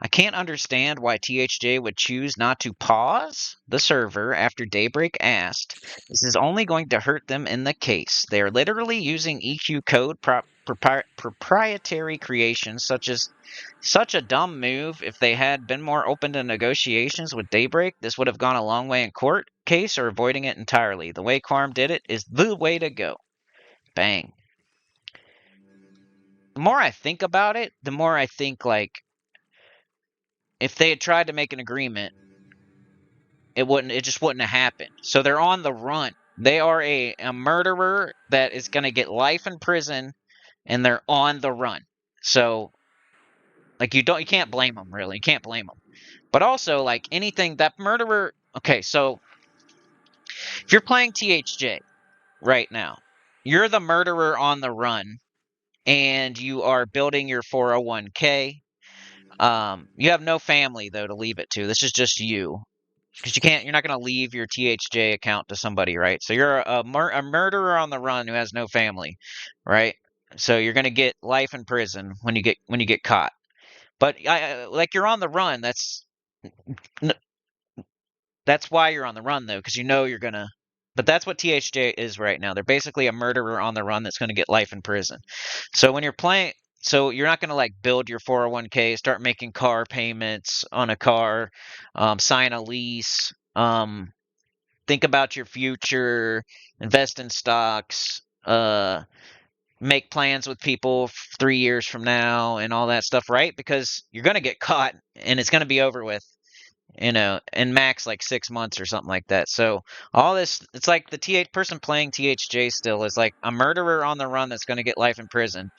I can't understand why THJ would choose not to pause the server after Daybreak asked. This is only going to hurt them in the case. They are literally using EQ code proprietary creations such a dumb move. If they had been more open to negotiations with Daybreak, this would have gone a long way in court case or avoiding it entirely. The way QUARM did it is the way to go. Bang. The more I think about it, the more I think, like, if they had tried to make an agreement, it just wouldn't have happened. So they're on the run. They are a murderer that is going to get life in prison, and they're on the run. So, like, you can't blame them, really. You can't blame them. But also, like, anything that murderer. Okay, so if you're playing THJ right now, you're the murderer on the run, and you are building your 401k. You have no family though to leave it to. This is just you, because you're not going to leave your THJ account to somebody, right? So you're a murderer on the run who has no family, right? So you're going to get life in prison when you get caught. But like, you're on the run. That's why you're on the run though, because you know you're gonna. But that's what THJ is right now. They're basically a murderer on the run that's going to get life in prison. So when you're playing, so you're not going to like build your 401k, start making car payments on a car, sign a lease, think about your future, invest in stocks, make plans with people 3 years from now, and all that stuff, right? Because you're going to get caught, and it's going to be over with, in max like 6 months or something like that. So all this, it's like the person playing THJ still is like a murderer on the run that's going to get life in prison,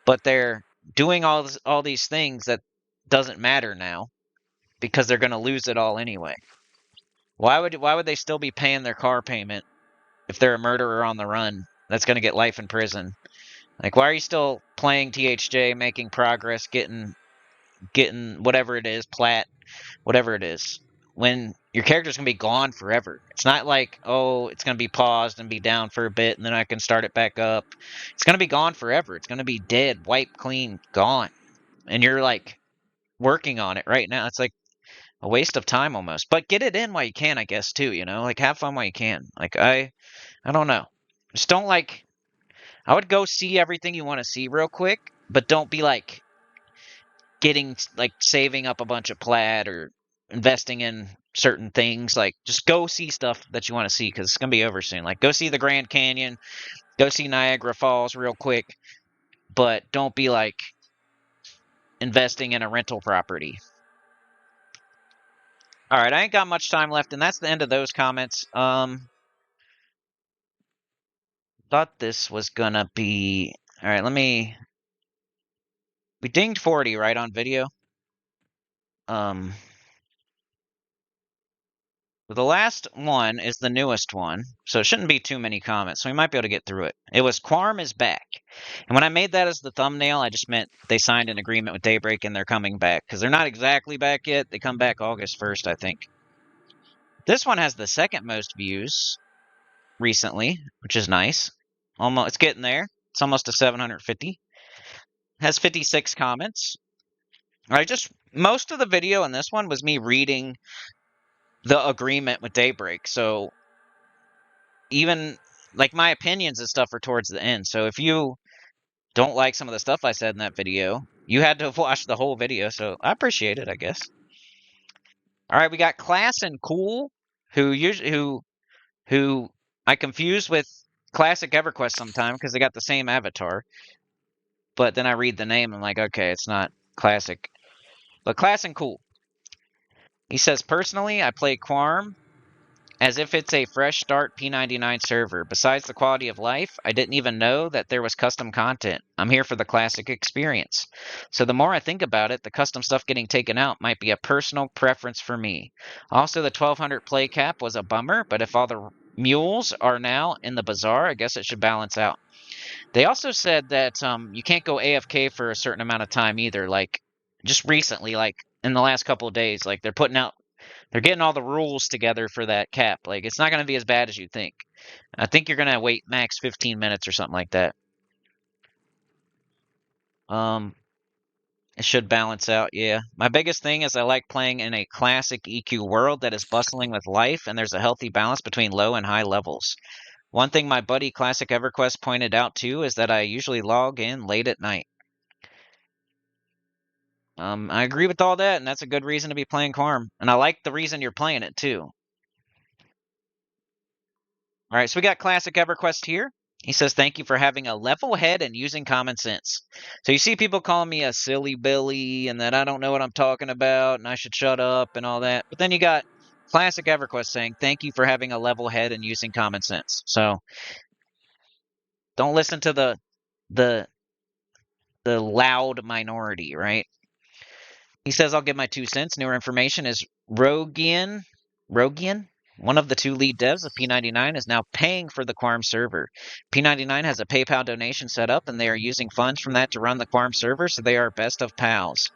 but they're doing all these things that doesn't matter now because they're going to lose it all anyway. Why would they still be paying their car payment if they're a murderer on the run that's going to get life in prison? Like, why are you still playing THJ, making progress, getting whatever it is, plat, whatever it is, when your character's going to be gone forever? It's not like, oh, it's going to be paused and be down for a bit and then I can start it back up. It's going to be gone forever. It's going to be dead, wiped clean, gone. And you're like working on it right now. It's like a waste of time almost. But get it in while you can, I guess, too, like, have fun while you can. Like, I I don't know. Just don't like. I would go see everything you want to see real quick, but don't be like saving up a bunch of plat or investing in certain things. Like, just go see stuff that you want to see because it's gonna be over soon. Like, go see the Grand Canyon, go see Niagara Falls real quick, but don't be like investing in a rental property. All right, I ain't got much time left, and that's the end of those comments. Thought this was gonna be all right. We dinged 40 right on video. The last one is the newest one, so it shouldn't be too many comments, so we might be able to get through it. It was QUARM is back. And when I made that as the thumbnail, I just meant they signed an agreement with Daybreak and they're coming back, because they're not exactly back yet. They come back August 1st, I think. This one has the second most views recently, which is nice. Almost, it's getting there. It's almost to 750. Has 56 comments. Most of the video in this one was me reading the agreement with Daybreak, so even like my opinions and stuff are towards the end. So if you don't like some of the stuff I said in that video, you had to have watched the whole video, so I appreciate it, I guess. All right, we got Class and Cool, who I confuse with Classic EverQuest sometime because they got the same avatar. But then I read the name and I'm like, okay, it's not Classic. But Class and Cool. He says, personally, I play QUARM as if it's a fresh start P99 server. Besides the quality of life, I didn't even know that there was custom content. I'm here for the classic experience. So the more I think about it, the custom stuff getting taken out might be a personal preference for me. Also, the 1200 play cap was a bummer, but if all the mules are now in the bazaar, I guess it should balance out. They also said that you can't go AFK for a certain amount of time either. Like, just recently, like in the last couple of days, like they're getting all the rules together for that cap. Like, it's not going to be as bad as you think. I think you're going to wait max 15 minutes or something like that. It should balance out, yeah. My biggest thing is I like playing in a classic EQ world that is bustling with life, and there's a healthy balance between low and high levels. One thing my buddy Classic EverQuest pointed out, too, is that I usually log in late at night. I agree with all that, and that's a good reason to be playing QUARM. And I like the reason you're playing it, too. All right, so we got Classic EverQuest here. He says, thank you for having a level head and using common sense. So you see people calling me a silly Billy and that I don't know what I'm talking about and I should shut up and all that. But then you got Classic EverQuest saying, thank you for having a level head and using common sense. So don't listen to the loud minority, right? He says, I'll give my 2 cents. Newer information is Rogian, one of the 2 lead devs of P99, is now paying for the QUARM server. P99 has a PayPal donation set up, and they are using funds from that to run the QUARM server, so they are best of pals.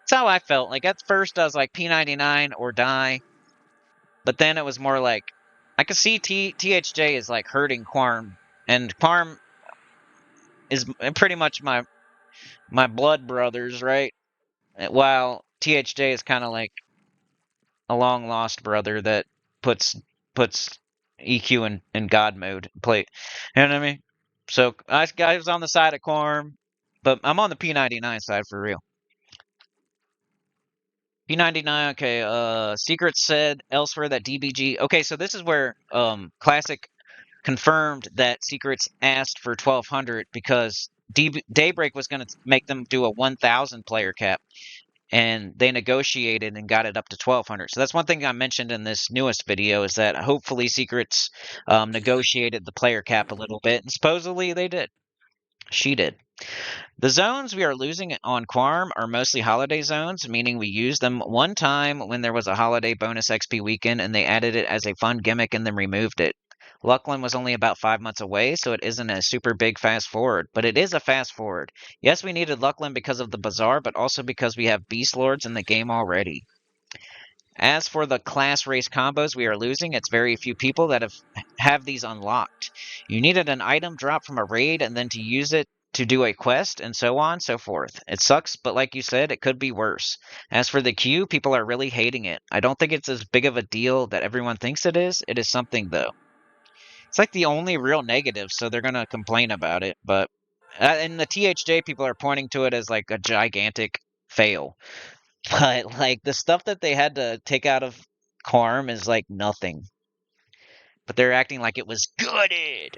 That's how I felt. Like, at first, I was like, P99 or die. But then it was more like, I could see THJ is, like, hurting QUARM. And QUARM is pretty much my blood brothers, right? While THJ is kind of like a long lost brother that puts EQ in God mode. You know what I mean? So I was on the side of QUARM, but I'm on the P99 side for real. P99, okay. Secrets said elsewhere that DBG. Okay, so this is where Classic confirmed that Secrets asked for 1200 because Daybreak was going to make them do a 1000 player cap. And they negotiated and got it up to 1200. So that's one thing I mentioned in this newest video is that hopefully Secrets negotiated the player cap a little bit, and supposedly they did. She did. The zones we are losing on QUARM are mostly holiday zones, meaning we used them one time when there was a holiday bonus XP weekend and they added it as a fun gimmick and then removed it. Luckland was only about 5 months away, so it isn't a super big fast forward, but it is a fast forward. Yes, we needed Luckland because of the bazaar, but also because we have Beast Lords in the game already. As for the class race combos we are losing, it's very few people that have these unlocked. You needed an item drop from a raid and then to use it to do a quest, and so on, so forth. It sucks, but like you said, it could be worse. As for the queue, people are really hating it. I don't think it's as big of a deal that everyone thinks it is. It is something, though. It's like the only real negative, so they're gonna complain about it. But and the THJ people are pointing to it as like a gigantic fail. But like the stuff that they had to take out of QUARM is like nothing. But they're acting like it was gutted.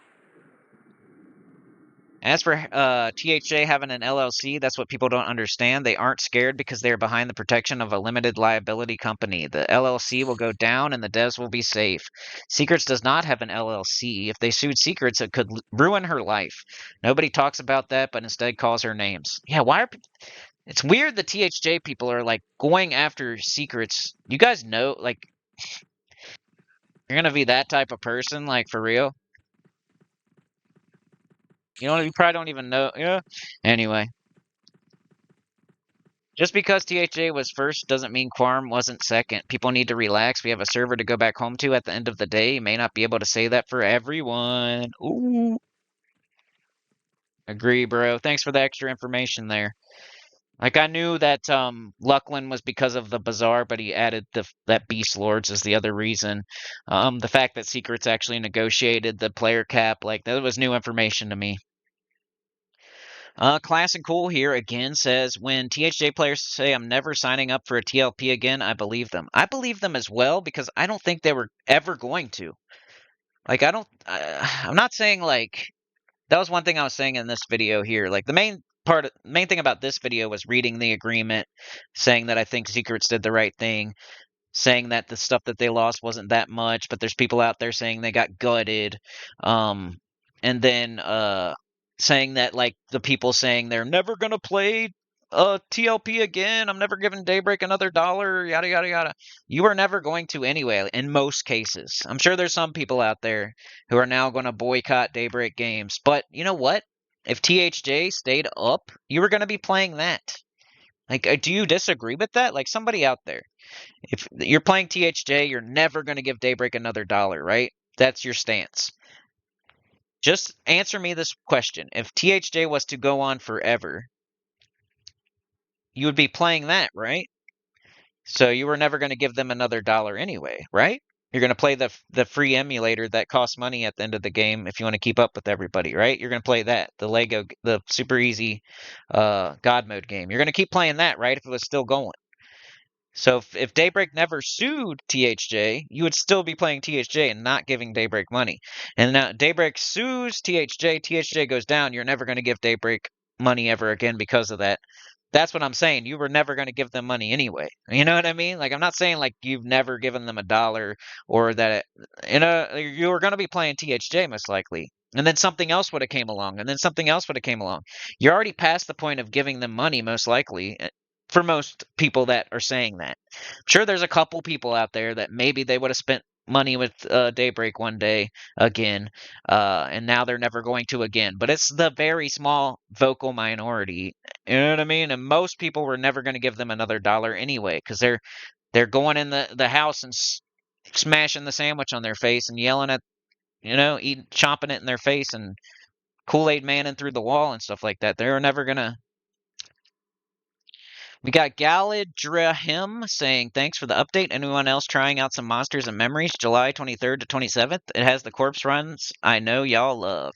As for THJ having an LLC, that's what people don't understand. They aren't scared because they're behind the protection of a limited liability company. The LLC will go down and the devs will be safe. Secrets does not have an LLC. If they sued Secrets, it could ruin her life. Nobody talks about that, but instead calls her names. Yeah, why are it's weird the THJ people are like going after Secrets. You guys know, like, you're gonna be that type of person, like, for real? You probably don't even know. Yeah. Anyway. Just because THJ was first doesn't mean QUARM wasn't second. People need to relax. We have a server to go back home to at the end of the day. You may not be able to say that for everyone. Ooh. Agree, bro. Thanks for the extra information there. Like, I knew that Luckland was because of the Bazaar, but he added that Beast Lords is the other reason. The fact that Secrets actually negotiated the player cap, like, that was new information to me. Classic Cool here again says, when THJ players say I'm never signing up for a TLP again, I believe them. I believe them as well because I don't think they were ever going to. Like, I'm not saying, like, that was one thing I was saying in this video here. Like, the main thing about this video was reading the agreement, saying that I think Secrets did the right thing, saying that the stuff that they lost wasn't that much, but there's people out there saying they got gutted. And then saying that, like, the people saying they're never gonna play TLP again, I'm never giving Daybreak another dollar, yada yada yada. You are never going to anyway, in most cases. I'm sure there's some people out there who are now going to boycott Daybreak games, but you know what? If THJ stayed up, you were going to be playing that. Like, do you disagree with that? Like, somebody out there, if you're playing THJ, you're never going to give Daybreak another dollar, right? That's your stance. Just answer me this question. If THJ was to go on forever, you would be playing that, right? So you were never going to give them another dollar anyway, right? You're going to play the free emulator that costs money at the end of the game if you want to keep up with everybody, right? You're going to play that, the super easy God mode game. You're going to keep playing that, right, if it was still going. So if Daybreak never sued THJ, you would still be playing THJ and not giving Daybreak money. And now Daybreak sues THJ, THJ goes down, you're never going to give Daybreak money ever again because of that. That's what I'm saying. You were never going to give them money anyway. You know what I mean? Like, I'm not saying like you've never given them a dollar or that you were going to be playing THJ most likely. And then something else would have came along, and then something else would have came along. You're already past the point of giving them money most likely for most people that are saying that. I'm sure there's a couple people out there that maybe they would have spent money with Daybreak one day again, and now they're never going to again. But it's the very small vocal minority. You know what I mean? And most people were never going to give them another dollar anyway, because they're going in the house and smashing the sandwich on their face and yelling at, chomping it in their face and Kool-Aid manning through the wall and stuff like that. They're never gonna. We got Galadrahim saying, thanks for the update. Anyone else trying out some Monsters and Memories, July 23rd to 27th? It has the corpse runs I know y'all love.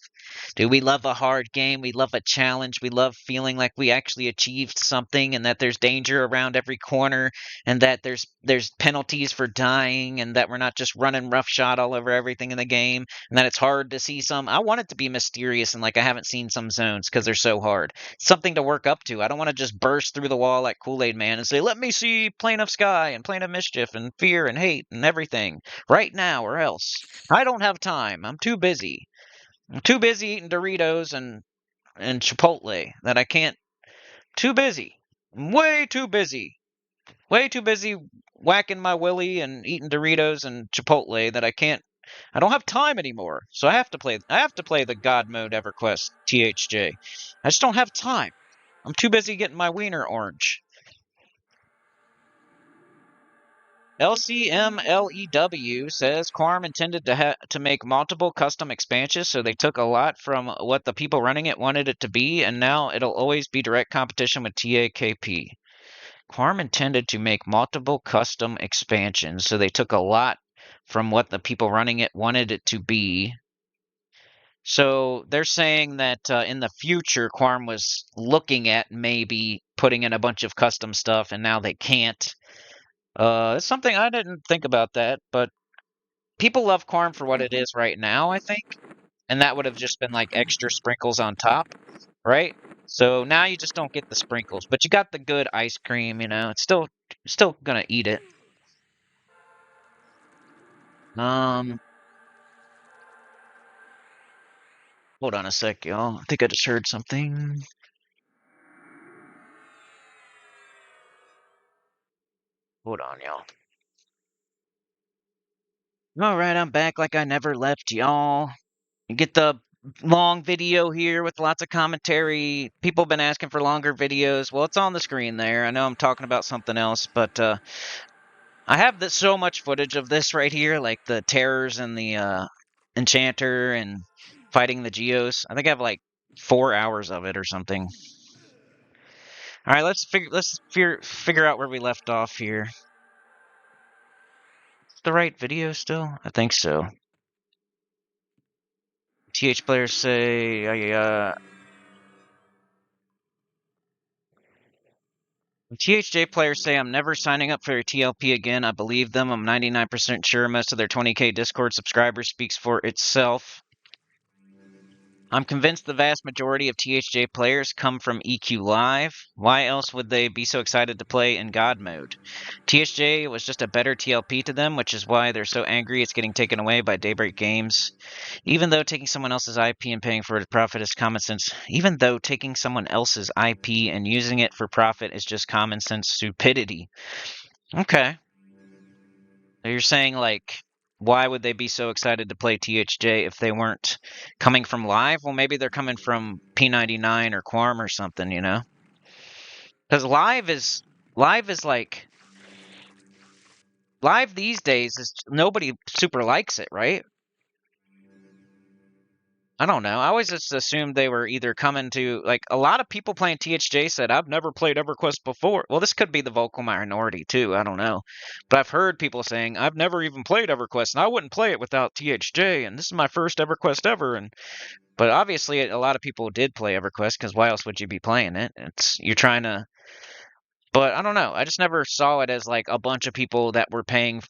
Dude, we love a hard game. We love a challenge. We love feeling like we actually achieved something and that there's danger around every corner and that there's penalties for dying and that we're not just running roughshod all over everything in the game and that it's hard to see some. I want it to be mysterious and like I haven't seen some zones because they're so hard. Something to work up to. I don't want to just burst through the wall like Kool-Aid Man and say, let me see Plane of Sky and Plane of Mischief and Fear and Hate and everything right now or else. I don't have time. I'm too busy. I'm too busy eating Doritos and Chipotle that I can't. Too busy. I'm way too busy. Way too busy whacking my willy and eating Doritos and Chipotle that I don't have time anymore. So I have to play the God mode EverQuest THJ. I just don't have time. I'm too busy getting my wiener orange. LCMLEW says QUARM intended to make multiple custom expansions, so they took a lot from what the people running it wanted it to be, and now it'll always be direct competition with TAKP. QUARM intended to make multiple custom expansions, so they took a lot from what the people running it wanted it to be. So they're saying that in the future, QUARM was looking at maybe putting in a bunch of custom stuff, and now they can't. It's something I didn't think about that, but people love QUARM for what it is right now, I think. And that would have just been like extra sprinkles on top, right? So now you just don't get the sprinkles, but you got the good ice cream, It's still gonna eat it. Um, Hold on a sec, y'all. I think I just heard something. Hold on, y'all. All right, I'm back like I never left, y'all. You get the long video here with lots of commentary. People have been asking for longer videos. Well, it's on the screen there. I know I'm talking about something else, but I have so much footage of this right here, like the terrors and the enchanter and fighting the geos. I think I have like 4 hours of it or something. All right, let's figure out where we left off here. The right video still? I think so. TH players say, THJ players say I'm never signing up for a TLP again. I believe them. I'm 99% sure most of their 20K Discord subscribers speaks for itself. I'm convinced the vast majority of THJ players come from EQ Live. Why else would they be so excited to play in God mode? THJ was just a better TLP to them, which is why they're so angry it's getting taken away by Daybreak Games. Even though taking someone else's IP and paying for it profit is common sense, even though taking someone else's IP and using it for profit is just common sense stupidity. Okay. So you're saying, like, why would they be so excited to play THJ if they weren't coming from live? Well, maybe they're coming from P99 or QUARM or something, Because live these days is nobody super likes it, right? I don't know. I always just assumed they were either coming to, like, a lot of people playing THJ said, I've never played EverQuest before. Well, this could be the vocal minority, too. I don't know. But I've heard people saying, I've never even played EverQuest, and I wouldn't play it without THJ, and this is my first EverQuest ever. But obviously, a lot of people did play EverQuest, because why else would you be playing it? You're trying to. But I don't know. I just never saw it as, like, a bunch of people that were paying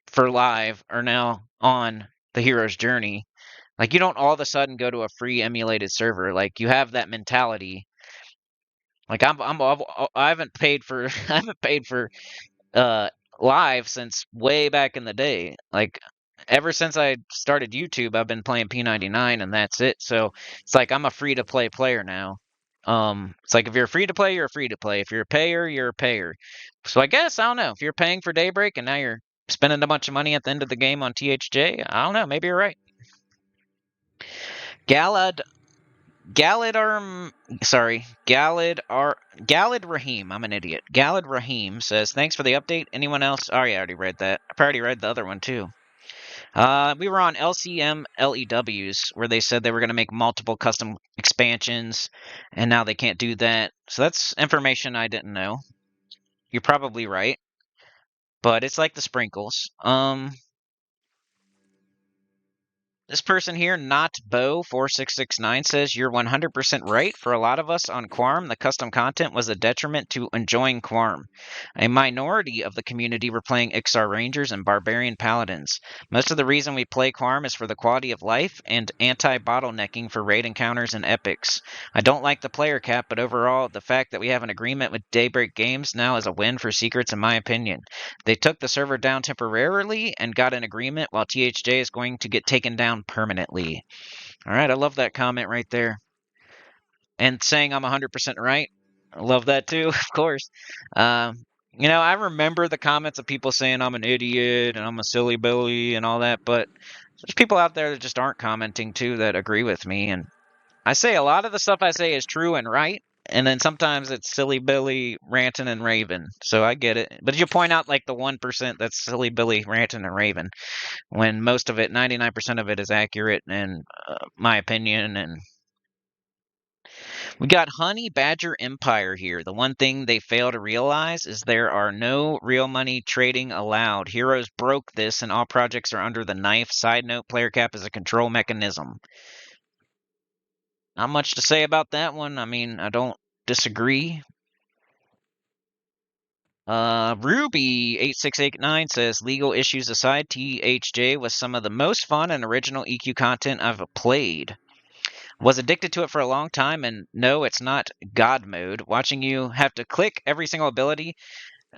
for live are now on the hero's journey. Like, you don't all of a sudden go to a free emulated server. Like, you have that mentality. Like, I haven't paid for I haven't paid for uh live since way back in the day. Like, ever since I started YouTube, I've been playing P99 and that's it. So it's like I'm a free to play player now. It's like if you're free to play, you're free to play. If you're a payer, you're a payer. So I guess I don't know if you're paying for Daybreak and now you're spending a bunch of money at the end of the game on THJ. I don't know. Maybe you're right. Galad Galad Rahim. I'm an idiot. Galad Rahim says, thanks for the update. Anyone else? Oh, yeah, I already read that. I already read the other one, too. We were on LCM LEWs, where they said they were going to make multiple custom expansions, and now they can't do that. So that's information I didn't know. You're probably right, but it's like the sprinkles. This person here, NotBo4669, says you're 100% right. For a lot of us on QUARM, the custom content was a detriment to enjoying QUARM. A minority of the community were playing XR Rangers and Barbarian Paladins. Most of the reason we play QUARM is for the quality of life and anti-bottlenecking for raid encounters and epics. I don't like the player cap, but overall, the fact that we have an agreement with Daybreak Games now is a win for Secrets in my opinion. They took the server down temporarily and got an agreement, while THJ is going to get taken down permanently. All right, I love that comment right there. And saying I'm 100% right. I love that too, of course. I remember the comments of people saying I'm an idiot and I'm a silly Billy and all that, but there's people out there that just aren't commenting too that agree with me. And I say a lot of the stuff I say is true and right, and then sometimes it's silly Billy ranting and raving. So I get it. But you point out like the 1% that's silly Billy ranting and raving, when most of it, 99% of it, is accurate in my opinion. And we got Honey Badger Empire here. The one thing they fail to realize is there are no real money trading allowed. Heroes broke this, and all projects are under the knife. Side note: player cap is a control mechanism. Not much to say about that one. I mean, I don't disagree. Ruby8689 says, legal issues aside, THJ was some of the most fun and original EQ content I've played. Was addicted to it for a long time, and no, it's not God mode. Watching you have to click every single ability,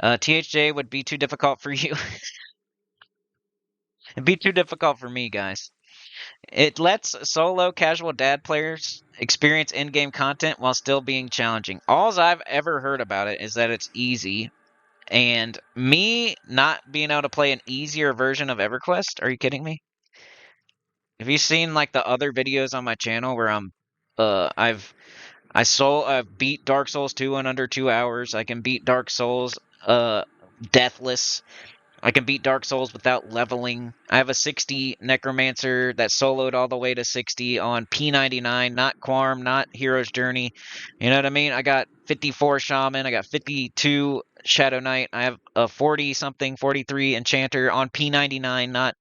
THJ would be too difficult for you. It'd be too difficult for me, guys. It lets solo casual dad players experience in-game content while still being challenging. All I've ever heard about it is that it's easy. And me not being able to play an easier version of EverQuest? Are you kidding me? Have you seen like the other videos on my channel where I've beat Dark Souls 2 in under 2 hours. I can beat Dark Souls deathless. I can beat Dark Souls without leveling. I have a 60 Necromancer that soloed all the way to 60 on P99, not QUARM, not Hero's Journey. You know what I mean? I got 54 Shaman. I got 52 Shadow Knight. I have a 40-something, 43 Enchanter on P99,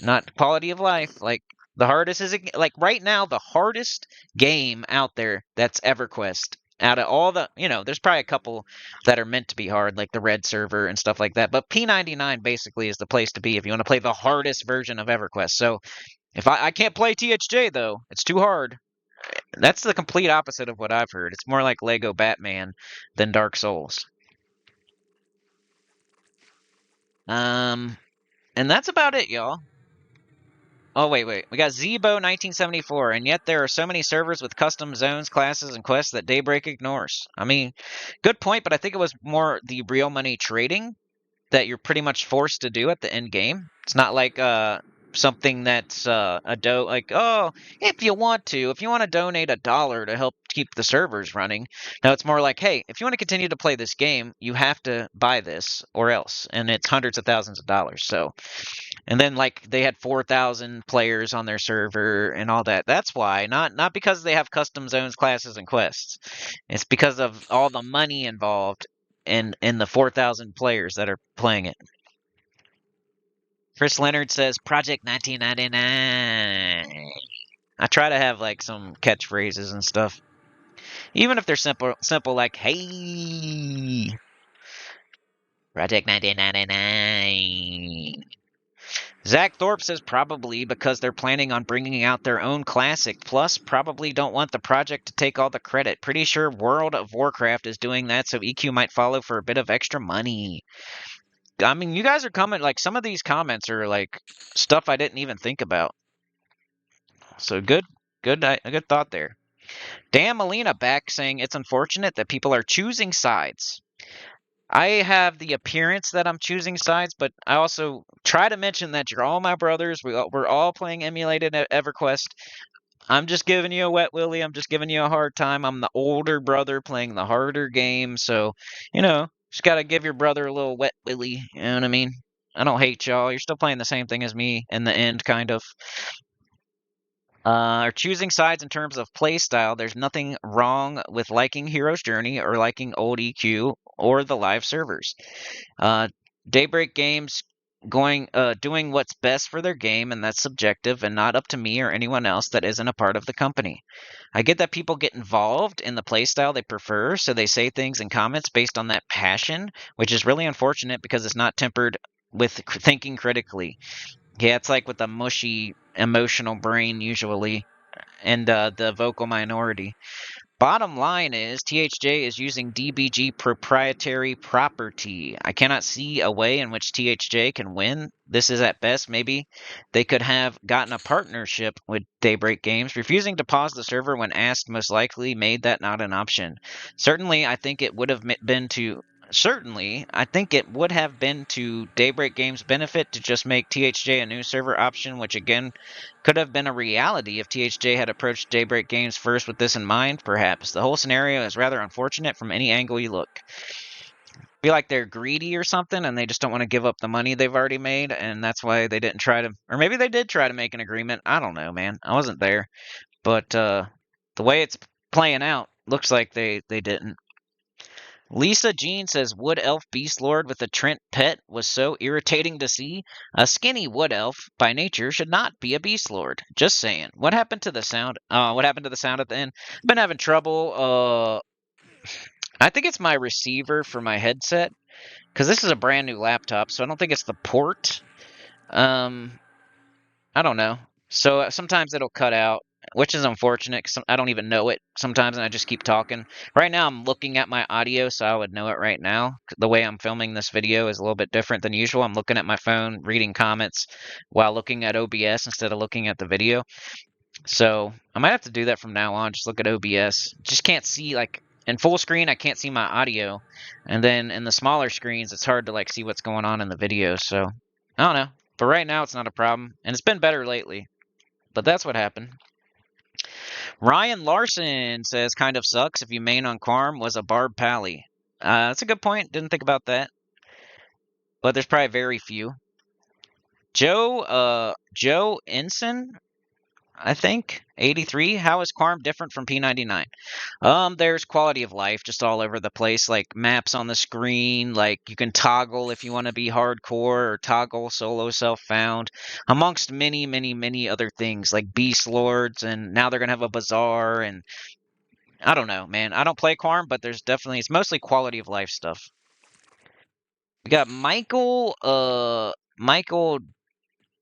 not quality of life. Like, the hardest is, like, right now, the hardest game out there that's EverQuest. Out of all the, there's probably a couple that are meant to be hard, like the red server and stuff like that. But P99 basically is the place to be if you want to play the hardest version of EverQuest. So if I can't play THJ though, it's too hard. That's the complete opposite of what I've heard. It's more like Lego Batman than Dark Souls. And that's about it, y'all. Oh, wait. We got Zebo1974, and yet there are so many servers with custom zones, classes, and quests that Daybreak ignores. I mean, good point, but I think it was more the real money trading that you're pretty much forced to do at the end game. It's not like something that's like, oh, if you want to donate $1 to help keep the servers running. No, it's more like, hey, if you want to continue to play this game, you have to buy this or else, and it's hundreds of thousands of dollars. So, and then like they had 4,000 players on their server and all that. That's why, not because they have custom zones, classes, and quests. It's because of all the money involved in the 4,000 players that are playing it. Chris Leonard says Project 1999. I try to have like some catchphrases and stuff, even if they're simple like "Hey, Project 1999." Zach Thorpe says probably because they're planning on bringing out their own classic, plus probably don't want the project to take all the credit. Pretty sure World of Warcraft is doing that, so EQ might follow for a bit of extra money. I mean, you guys are coming, like, some of these comments are, like, stuff I didn't even think about. So a good thought there. Dan Molina back saying it's unfortunate that people are choosing sides. I have the appearance that I'm choosing sides, but I also try to mention that you're all my brothers. We're all playing emulated EverQuest. I'm just giving you a wet willy. I'm just giving you a hard time. I'm the older brother playing the harder game, so, just gotta give your brother a little wet willy. You know what I mean? I don't hate y'all. You're still playing the same thing as me in the end, kind of. Or choosing sides in terms of play style, there's nothing wrong with liking Hero's Journey or liking old EQ or the live servers. Daybreak Games doing what's best for their game, and that's subjective and not up to me or anyone else that isn't a part of the company. I get that people get involved in the playstyle they prefer, so they say things in comments based on that passion, which is really unfortunate because it's not tempered with thinking critically. Yeah, it's like with a mushy emotional brain usually, and the vocal minority. Bottom line is, THJ is using DBG proprietary property. I cannot see a way in which THJ can win. This is at best, maybe they could have gotten a partnership with Daybreak Games. Refusing to pause the server when asked most likely made that not an option. Certainly, I think it would have been to Daybreak Games' benefit to just make THJ a new server option, which again could have been a reality if THJ had approached Daybreak Games first with this in mind, perhaps. The whole scenario is rather unfortunate from any angle you look. Feel like they're greedy or something, and they just don't want to give up the money they've already made, and that's why they didn't try to... Or maybe they did try to make an agreement. I don't know, man. I wasn't there. But the way it's playing out, looks like they didn't. Lisa Jean says Wood Elf Beast Lord with a Trent pet was so irritating to see. A skinny Wood Elf by nature should not be a Beast Lord. Just saying. What happened to the sound? What happened to the sound at the end? I've been having trouble. I think it's my receiver for my headset because this is a brand new laptop, so I don't think it's the port. I don't know. So sometimes it'll cut out, which is unfortunate because I don't even know it sometimes, and I just keep talking. Right now, I'm looking at my audio, so I would know it right now. The way I'm filming this video is a little bit different than usual. I'm looking at my phone, reading comments while looking at OBS instead of looking at the video. So I might have to do that from now on. Just look at OBS. Just can't see, like, in full screen, I can't see my audio. And then in the smaller screens, it's hard to, like, see what's going on in the video. So I don't know. But right now, it's not a problem. And it's been better lately. But that's what happened. Ryan Larson says, kind of sucks if you main on QUARM was a Barb Pally. That's a good point. Didn't think about that. But there's probably very few. Joe Ensign, I think, 83. How is QUARM different from P99? There's quality of life just all over the place, like maps on the screen, like you can toggle if you want to be hardcore or toggle solo self-found, amongst many, many, many other things like Beast Lords, and now they're gonna have a bazaar, and I don't know, man. I don't play QUARM, but there's definitely, it's mostly quality of life stuff. We got Michael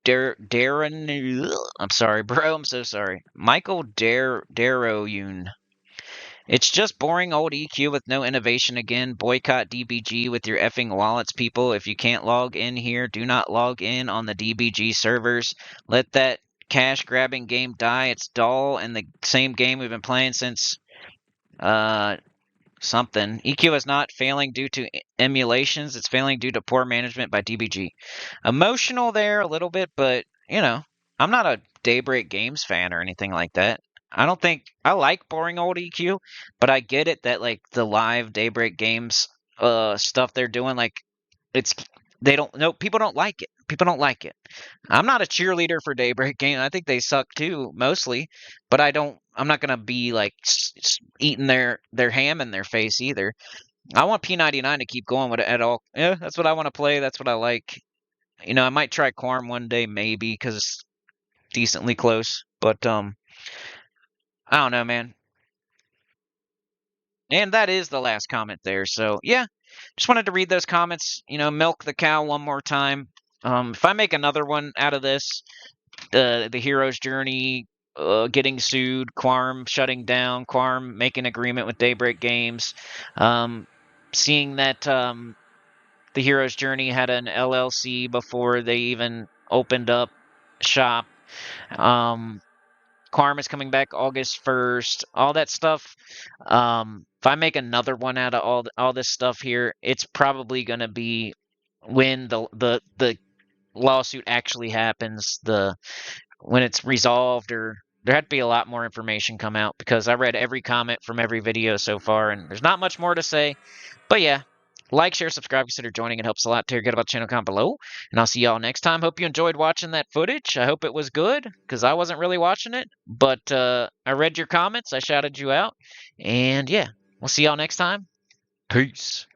Darren. I'm sorry, bro. I'm so sorry. Michael Darroyun. It's just boring old EQ with no innovation again. Boycott DBG with your effing wallets, people. If you can't log in here, do not log in on the DBG servers. Let that cash grabbing game die. It's dull and the same game we've been playing since something. EQ is not failing due to emulations. It's failing due to poor management by DBG. Emotional there a little bit, but, you know, I'm not a Daybreak Games fan or anything like that. I don't think I like boring old EQ, but I get it that like the live Daybreak Games stuff they're doing, like it's they don't no people don't like it. People don't like it. I'm not a cheerleader for Daybreak Game. I think they suck too mostly, but I'm not gonna be like eating their ham in their face either. I want P99 to keep going with it at all. Yeah, that's what I want to play. That's what I like. You know, I might try QUARM one day maybe because it's decently close, but I don't know, man. And that is the last comment there. So, yeah, just wanted to read those comments. You know, milk the cow one more time. If I make another one out of this, the hero's journey, getting sued, QUARM shutting down, QUARM making agreement with Daybreak Games, seeing that the hero's journey had an LLC before they even opened up shop. QUARM is coming back August 1st. All that stuff. If I make another one out of all this stuff here, it's probably going to be when the lawsuit actually happens, when it's resolved, or there had to be a lot more information come out because I read every comment from every video so far, and there's not much more to say. But yeah, like, share, subscribe, consider joining. It helps a lot to get about the channel, comment below. And I'll see y'all next time. Hope you enjoyed watching that footage. I hope it was good because I wasn't really watching it. But I read your comments. I shouted you out. And yeah, we'll see y'all next time. Peace.